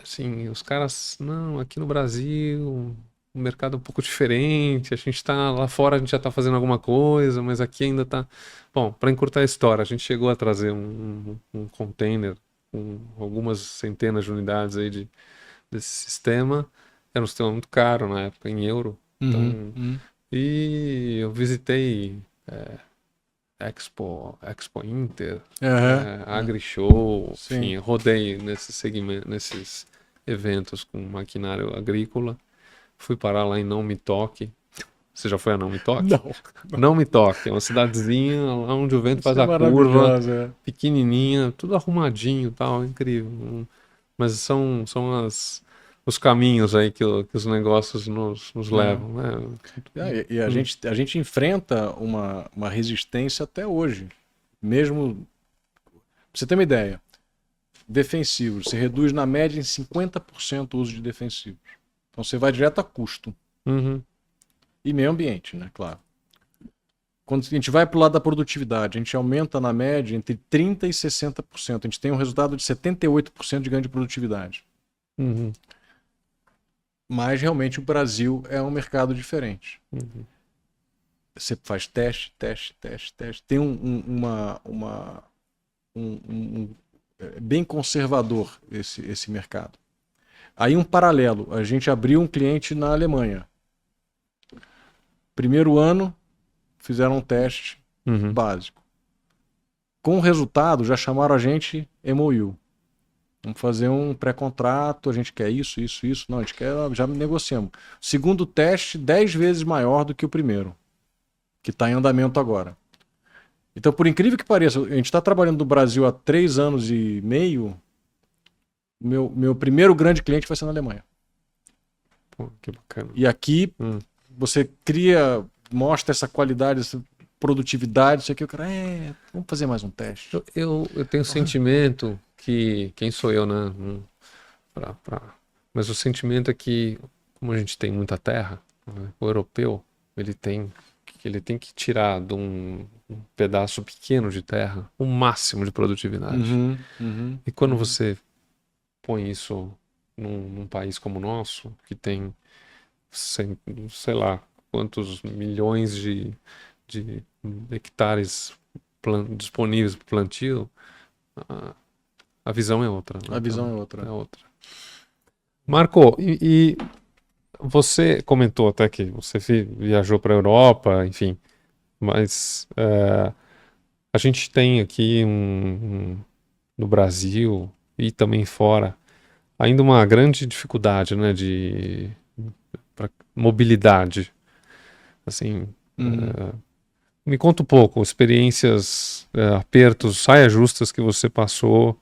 assim, os caras, não, aqui no Brasil o mercado é um pouco diferente, a gente está lá fora, a gente já está fazendo alguma coisa, mas aqui ainda está... Bom, para encurtar a história, a gente chegou a trazer um container com algumas centenas de unidades aí desse sistema. Era um sistema muito caro na época, em euro. Então, e eu visitei Expo Inter, AgriShow, enfim, rodei nesse segmento, nesses eventos com maquinário agrícola. Fui parar lá em Não Me Toque. Você já foi a Não Me Toque? Não. Não Me Toque, é uma cidadezinha lá onde o vento Isso faz é a curva, maravilhosa, é. pequenininha, tudo arrumadinho e tal, incrível. Mas são os caminhos aí que os negócios nos levam, né? E a gente enfrenta uma resistência até hoje. Mesmo, pra você ter uma ideia, defensivos, você reduz na média em 50% o uso de defensivos. Então você vai direto a custo. Uhum. E meio ambiente, né? Claro. Quando a gente vai para o lado da produtividade, a gente aumenta na média entre 30% e 60%. A gente tem um resultado de 78% de ganho de produtividade. Uhum. Mas realmente o Brasil é um mercado diferente. Uhum. Você faz teste. Tem é bem conservador esse mercado. Aí um paralelo, a gente abriu um cliente na Alemanha. Primeiro ano, fizeram um teste Uhum. básico. Com o resultado, já chamaram a gente MOU. Vamos fazer um pré-contrato, a gente quer isso. Não, a gente quer, já negociamos. Segundo teste, 10 vezes maior do que o primeiro, que está em andamento agora. Então, por incrível que pareça, a gente está trabalhando no Brasil há 3 anos e meio. Meu primeiro grande cliente vai ser na Alemanha. Pô, que bacana. E aqui você mostra essa qualidade, essa produtividade, isso aqui, o cara, vamos fazer mais um teste. Eu tenho o sentimento que, quem sou eu, né? Mas o sentimento é que, como a gente tem muita terra, né, o europeu, ele tem que tirar de um pedaço pequeno de terra o máximo de produtividade. E quando você põe isso num país como o nosso, que tem, sei lá, quantos milhões de hectares disponíveis para plantio, a visão é outra. Né? A visão é outra. É outra. Marco, e você comentou até que você viajou para a Europa, enfim, mas a gente tem aqui no Brasil e também fora ainda uma grande dificuldade, né, pra mobilidade. Assim, me conta um pouco, experiências, apertos, saias justas que você passou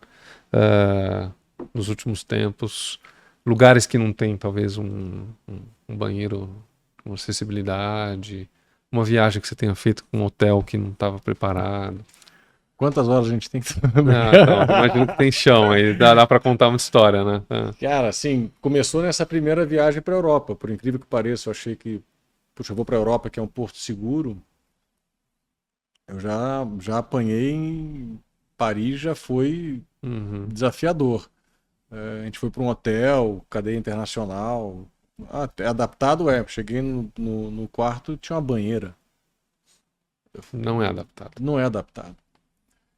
nos últimos tempos, lugares que não tem talvez um banheiro com acessibilidade, uma viagem que você tenha feito com um hotel que não estava preparado. Quantas horas a gente tem que... Não, imagino que tem chão aí, dá para contar uma história, né? Cara, assim, começou nessa primeira viagem para a Europa, por incrível que pareça, eu achei que, puxa, eu vou para a Europa, que é um porto seguro. Eu já apanhei em Paris, já foi desafiador. A gente foi para um hotel, cadeia internacional. Adaptado cheguei no quarto, tinha uma banheira. Não é adaptado. Não é adaptado.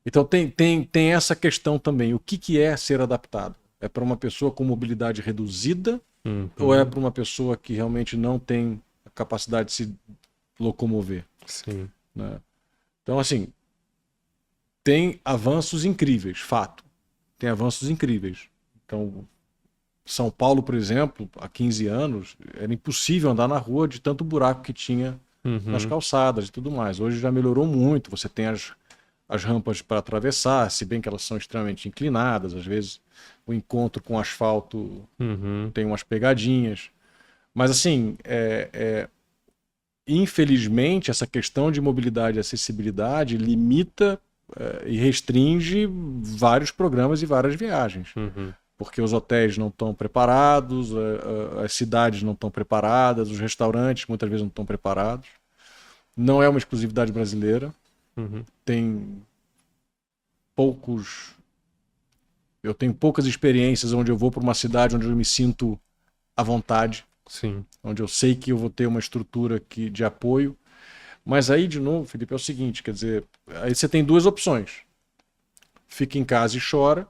Então tem essa questão também. O que é ser adaptado? É para uma pessoa com mobilidade reduzida ou é para uma pessoa que realmente não tem a capacidade de se locomover? Sim. Né? Então, assim, tem avanços incríveis, fato. Tem avanços incríveis. Então, São Paulo, por exemplo, há 15 anos, era impossível andar na rua de tanto buraco que tinha nas calçadas e tudo mais. Hoje já melhorou muito, você tem as rampas para atravessar, se bem que elas são extremamente inclinadas, às vezes o encontro com o asfalto tem umas pegadinhas. Mas assim, infelizmente, essa questão de mobilidade e acessibilidade limita e restringe vários programas e várias viagens. Porque os hotéis não estão preparados, as cidades não estão preparadas, os restaurantes muitas vezes não estão preparados. Não é uma exclusividade brasileira. Tem eu tenho poucas experiências onde eu vou para uma cidade onde eu me sinto à vontade. Sim. Onde eu sei que eu vou ter uma estrutura de apoio. Mas aí, de novo, Felipe, é o seguinte, quer dizer, aí você tem duas opções. Fica em casa e chora,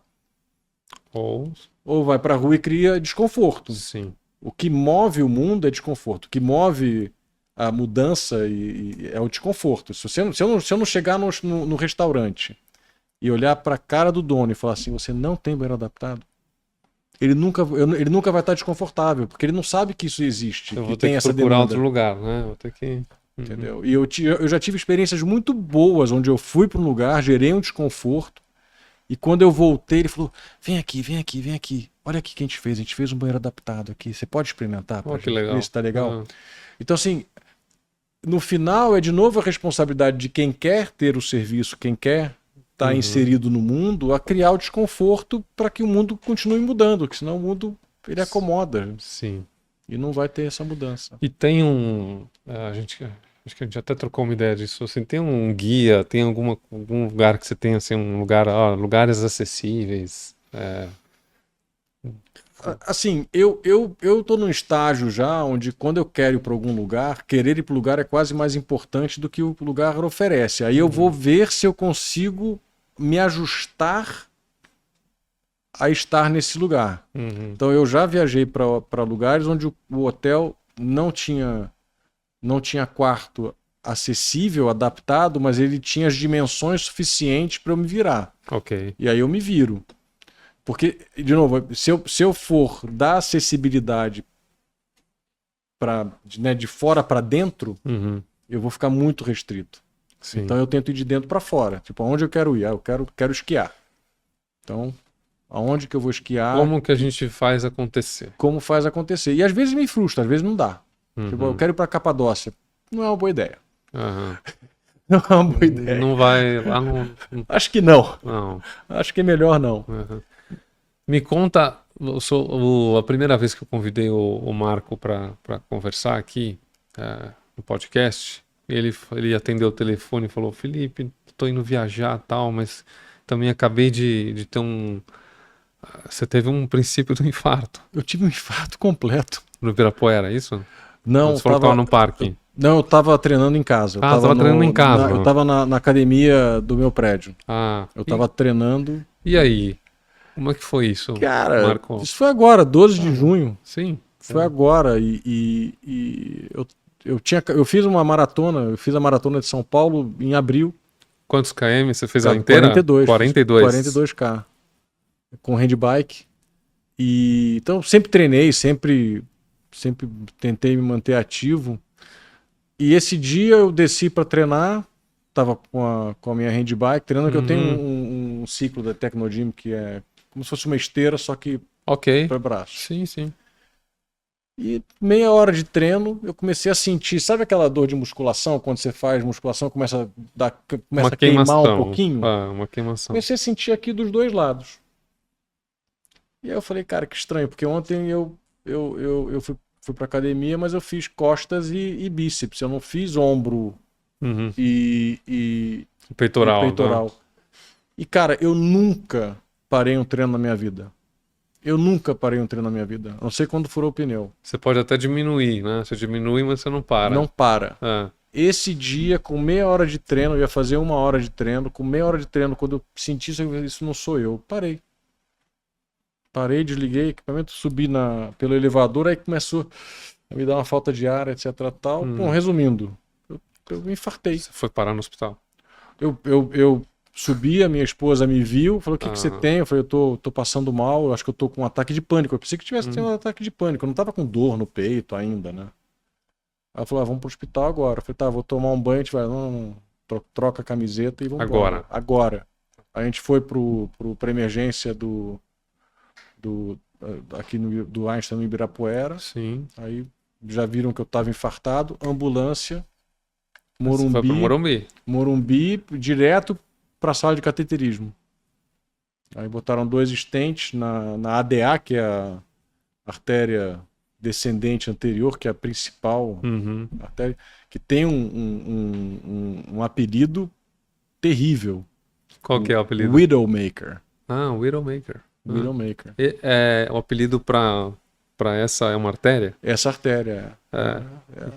ou vai para a rua e cria desconforto. Sim. O que move o mundo é desconforto. O que move a mudança é o desconforto. Se eu não chegar no restaurante e olhar para a cara do dono e falar assim, você não tem banheiro adaptado, ele nunca vai estar desconfortável, porque ele não sabe que isso existe, Eu que vou tem ter que essa procurar demanda. outro lugar, né? Vou ter que... Entendeu? E eu já tive experiências muito boas, onde eu fui para um lugar, gerei um desconforto, e quando eu voltei, ele falou: vem aqui, vem aqui, vem aqui. Olha aqui o que a gente fez um banheiro adaptado aqui. Você pode experimentar para Oh, que gente legal. ver se tá legal? Ah, Então, assim, no final é de novo a responsabilidade de quem quer ter o serviço, quem quer estar inserido no mundo, a criar o desconforto para que o mundo continue mudando, que senão o mundo ele acomoda sim. e não vai ter essa mudança. E tem acho que a gente até trocou uma ideia disso. Assim, tem um guia, tem algum lugar que você tem, assim, um lugar, lugares acessíveis. Assim, eu tô num estágio já onde quando eu quero ir para algum lugar, querer ir para o lugar é quase mais importante do que o lugar oferece. Aí eu vou ver se eu consigo me ajustar a estar nesse lugar. Uhum. Então eu já viajei para lugares onde o hotel não tinha quarto acessível, adaptado, mas ele tinha as dimensões suficientes para eu me virar. Ok. E aí eu me viro. Porque, de novo, se eu for dar acessibilidade de fora para dentro, Uhum. eu vou ficar muito restrito. Sim. Então eu tento ir de dentro para fora. Tipo, aonde eu quero ir? Eu quero esquiar. Então, aonde que eu vou esquiar? Como que a gente faz acontecer? Como faz acontecer? E às vezes me frustra, às vezes não dá. Tipo, eu quero ir para Capadócia. Não é uma boa ideia. Aham. Não é uma boa ideia. Não vai lá no... Acho que não. Não. Acho que é melhor não. Uhum. Me conta, a primeira vez que eu convidei o Marco para conversar aqui no podcast, ele atendeu o telefone e falou: Felipe, estou indo viajar tal, mas também acabei de ter Você teve um princípio do infarto Eu tive um infarto completo. no Ibirapuera, é isso? Não, Você falou que estava no parque. Não, eu tava treinando em casa. Eu Tava treinando em casa. Eu tava na academia do meu prédio. Eu tava treinando. E aí? Como é que foi isso, Cara, Marco? isso foi agora, 12 de junho. Sim. Foi agora. Eu fiz uma maratona, eu fiz a maratona de São Paulo em abril. Quantos km você fez a inteira? 42. 42. 42K. Com handbike. Então sempre treinei, sempre tentei me manter ativo. E esse dia eu desci para treinar, tava com a minha handbike treinando, que eu tenho um ciclo da Tecnogym que é como se fosse uma esteira, só que para braço. Sim, sim. E meia hora de treino, eu comecei a sentir, sabe aquela dor de musculação, quando você faz musculação, começa a queimar um pouquinho? Uma queimação. Comecei a sentir aqui dos dois lados. E aí eu falei, cara, que estranho, porque ontem eu fui pra academia, mas eu fiz costas e bíceps. Eu não fiz ombro e peitoral. Tá? E, cara, eu nunca parei um treino na minha vida. Eu nunca parei um treino na minha vida. A não sei quando furou o pneu. Você pode até diminuir, né? Você diminui, mas você não para. Não para. Esse dia, com meia hora de treino, eu ia fazer 1 hora de treino. Com meia hora de treino, quando eu senti isso não sou eu, parei. Parei, desliguei o equipamento, subi pelo elevador, aí começou a me dar uma falta de ar, etc. Tal. Bom, resumindo, eu me infartei. Você foi parar no hospital? Eu subi, a minha esposa me viu, falou: o que você tem? Eu falei: eu tô passando mal, eu acho que eu tô com um ataque de pânico. Eu pensei que tivesse tendo um ataque de pânico, eu não tava com dor no peito ainda, né? Aí ela falou: vamos pro hospital agora. Eu falei: tá, vou tomar um banho, a gente vai, não, troca a camiseta e vamos embora. Agora. A gente foi pra emergência aqui do Einstein no Ibirapuera. Sim. Aí já viram que eu estava infartado. Ambulância, Você foi pro Morumbi. Morumbi, direto para a sala de cateterismo. Aí botaram 2 stents na ADA, que é a artéria descendente anterior, que é a principal artéria, que tem um apelido terrível. Qual que é o apelido? Widowmaker. Widowmaker. Widowmaker. O apelido para essa é uma artéria? Essa artéria.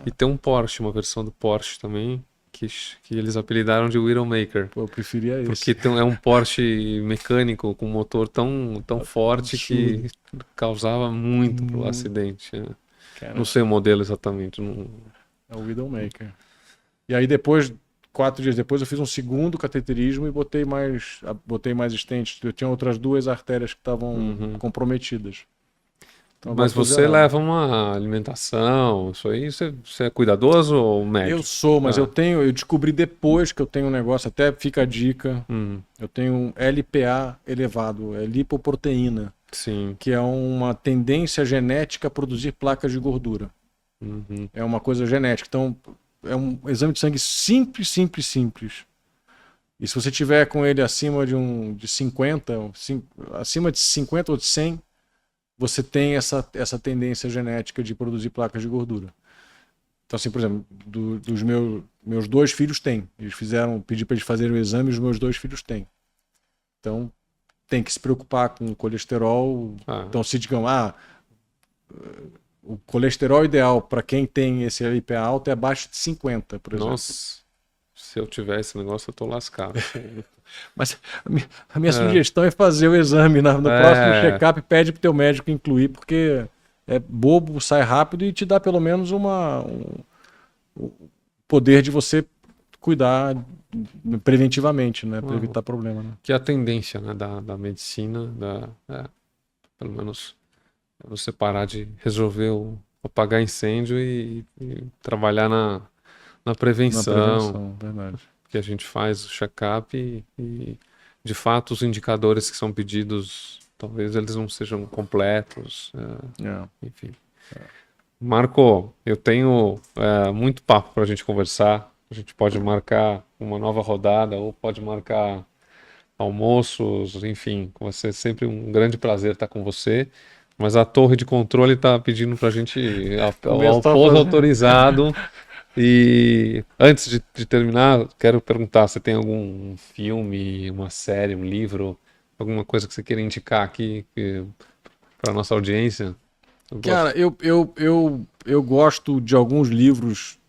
E tem um Porsche, uma versão do Porsche também, que eles apelidaram de Widowmaker. Pô, eu preferia esse. Porque é um Porsche mecânico com motor tão forte que causava muito pro acidente. Não sei o modelo exatamente. Não... É o Widowmaker. E aí depois, 4 dias depois eu fiz um segundo cateterismo e botei mais estentes. Eu tinha outras 2 artérias que estavam comprometidas. Então, Mas você leva uma alimentação, isso aí, você é cuidadoso ou médio? Eu sou, mas eu descobri depois que eu tenho um negócio, até fica a dica, eu tenho um LPA elevado, é lipoproteína, Sim. que é uma tendência genética a produzir placas de gordura. É uma coisa genética. Então, é um exame de sangue simples. E se você tiver com ele acima de 50, acima de 50 ou de 100, você tem essa tendência genética de produzir placas de gordura. Então, assim, por exemplo, dos meus 2 filhos têm. Pedi para eles fazerem o exame e os meus 2 filhos têm. Então, tem que se preocupar com o colesterol. Então, se digamos, o colesterol ideal para quem tem esse LPA alto é abaixo de 50, por exemplo. Nossa, se eu tiver esse negócio, eu tô lascado. Mas a minha sugestão é fazer o exame no próximo check-up, pede pro teu médico incluir, porque é bobo, sai rápido e te dá pelo menos o poder de você cuidar preventivamente, né, para evitar problema. Né? Que é a tendência, né, da medicina, pelo menos você parar de resolver apagar incêndio e trabalhar na prevenção. Verdade. Que a gente faz o check-up e, de fato, os indicadores que são pedidos, talvez eles não sejam completos. Enfim. Marco, eu tenho muito papo para a gente conversar. A gente pode marcar uma nova rodada ou pode marcar almoços, enfim. Com você, sempre um grande prazer estar com você. Mas a torre de controle está pedindo para a gente ao pouso autorizado. E antes de terminar, quero perguntar, você tem algum filme, uma série, um livro, alguma coisa que você queira indicar aqui para nossa audiência? Cara, eu gosto de alguns livros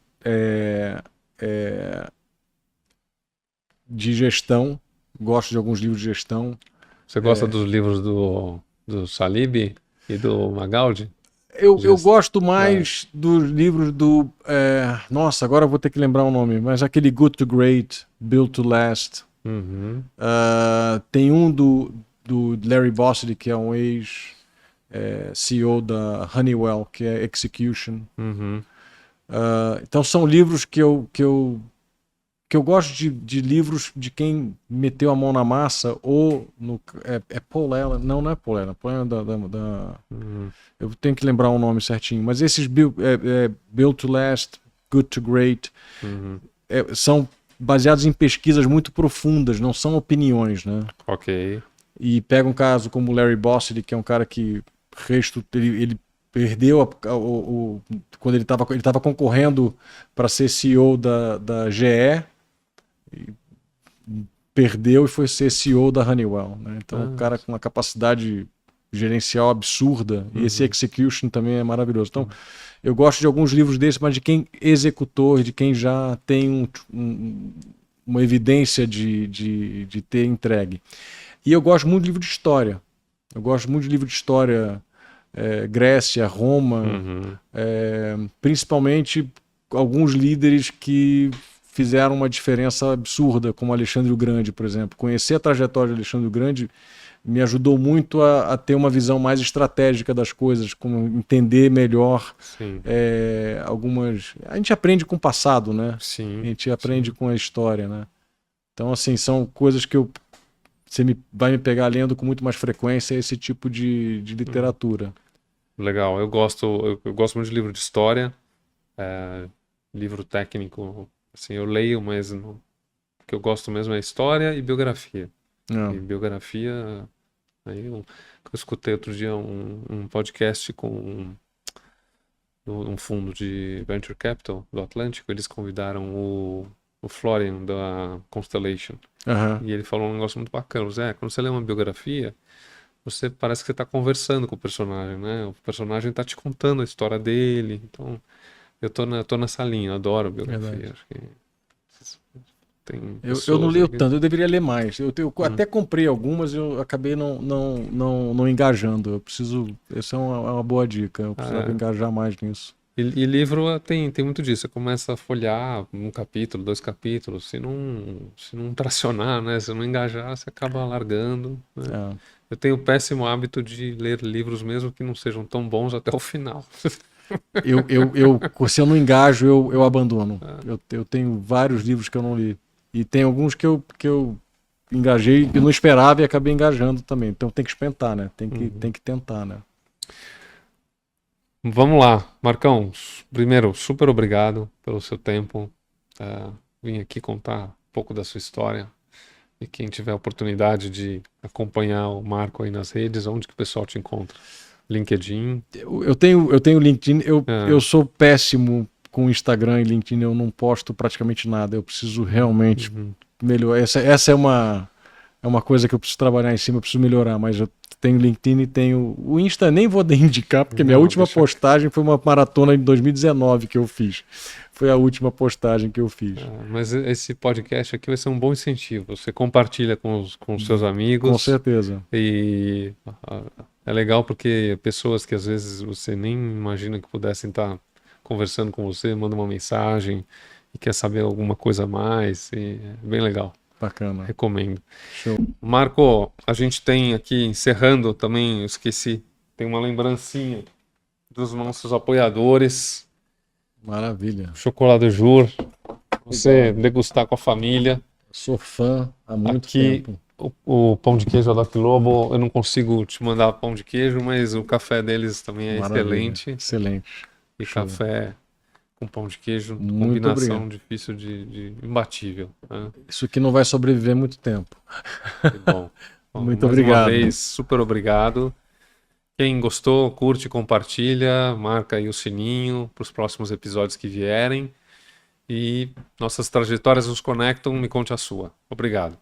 de gestão. Gosto de alguns livros de gestão. Você gosta dos livros do Salib e do Magaldi? Eu gosto mais dos livros do... nossa, agora eu vou ter que lembrar o nome, mas aquele Good to Great, Built to Last. Tem um do Larry Bossidy, que é um ex-CEO da Honeywell, que é Execution. Então são livros que eu gosto de livros de quem meteu a mão na massa, ou Paul Allen, não é Paul Allen, Paul Allen eu tenho que lembrar o nome certinho, mas esses Built to Last, Good to Great, são baseados em pesquisas muito profundas, não são opiniões, né? Ok. E pega um caso como o Larry Bossidy, que é um cara que ele perdeu quando ele estava concorrendo para ser CEO da GE, perdeu e foi ser CEO da Honeywell, né? Então um cara com uma capacidade gerencial absurda, e esse Execution também é maravilhoso. Então eu gosto de alguns livros desses, mas de quem executou, de quem já tem uma evidência de ter entregue. E eu gosto muito de livro de história. Eu gosto muito de livro de história, Grécia, Roma, principalmente alguns líderes que fizeram uma diferença absurda, como Alexandre o Grande, por exemplo. Conhecer a trajetória de Alexandre o Grande me ajudou muito a ter uma visão mais estratégica das coisas, como entender melhor algumas... A gente aprende com o passado, né? Sim, a gente aprende com a história, né? Então, assim, são coisas que você vai me pegar lendo com muito mais frequência, esse tipo de literatura. Legal, eu gosto muito de livro de história, livro técnico, assim, eu leio, mas o que eu gosto mesmo é história e biografia. E biografia, aí eu escutei outro dia um podcast com um fundo de Venture Capital do Atlântico, eles convidaram o Florian da Constellation, e ele falou um negócio muito bacana, quando você lê uma biografia, você parece que você está conversando com o personagem, né? O personagem está te contando a história dele. Então, eu tô nessa linha, eu adoro biografia. Acho que eu não leio tanto, eu deveria ler mais. Eu até comprei algumas, eu acabei não engajando. Essa é uma boa dica. Eu precisava engajar mais nisso. E livro tem muito disso. Você começa a folhear um capítulo, 2 capítulos. Se não tracionar, né? Se não engajar, você acaba largando, né? É. Eu tenho o péssimo hábito de ler livros mesmo que não sejam tão bons até o final. Se eu não engajo, eu abandono. Eu tenho vários livros que eu não li. E tem alguns que eu engajei e não esperava e acabei engajando também. Então tem que experimentar, né? Tem que tentar, né? Vamos lá, Marcão. Primeiro, super obrigado pelo seu tempo. Vim aqui contar um pouco da sua história. E quem tiver a oportunidade de acompanhar o Marco aí nas redes, onde que o pessoal te encontra? LinkedIn? Eu tenho LinkedIn. Eu sou péssimo com Instagram e LinkedIn. Eu não posto praticamente nada. Eu preciso realmente melhorar. Essa é uma coisa que eu preciso trabalhar em cima. Eu preciso melhorar. Mas eu tenho LinkedIn e tenho o Insta. Nem vou indicar, porque minha última postagem foi uma maratona de 2019 que eu fiz. Foi a última postagem que eu fiz. Mas esse podcast aqui vai ser um bom incentivo. Você compartilha com os seus amigos. Com certeza. E é legal porque pessoas que às vezes você nem imagina que pudessem estar conversando com você, mandam uma mensagem e quer saber alguma coisa a mais. E é bem legal. Bacana. Recomendo. Show. Marco, a gente tem aqui, encerrando também, eu esqueci, tem uma lembrancinha dos nossos apoiadores. Maravilha. Chocolate Jur, você degustar com a família. Sou fã há muito aqui, tempo. O pão de queijo da Doc Lobo, eu não consigo te mandar pão de queijo, mas o café deles também é excelente. Excelente. E Show. Café com pão de queijo, Muito combinação obrigado. difícil de imbatível. Né? Isso aqui não vai sobreviver muito tempo. Que bom. Muito mais obrigado. Uma vez, super obrigado. Quem gostou, curte, compartilha, marca aí o sininho para os próximos episódios que vierem. E nossas trajetórias nos conectam, me conte a sua. Obrigado.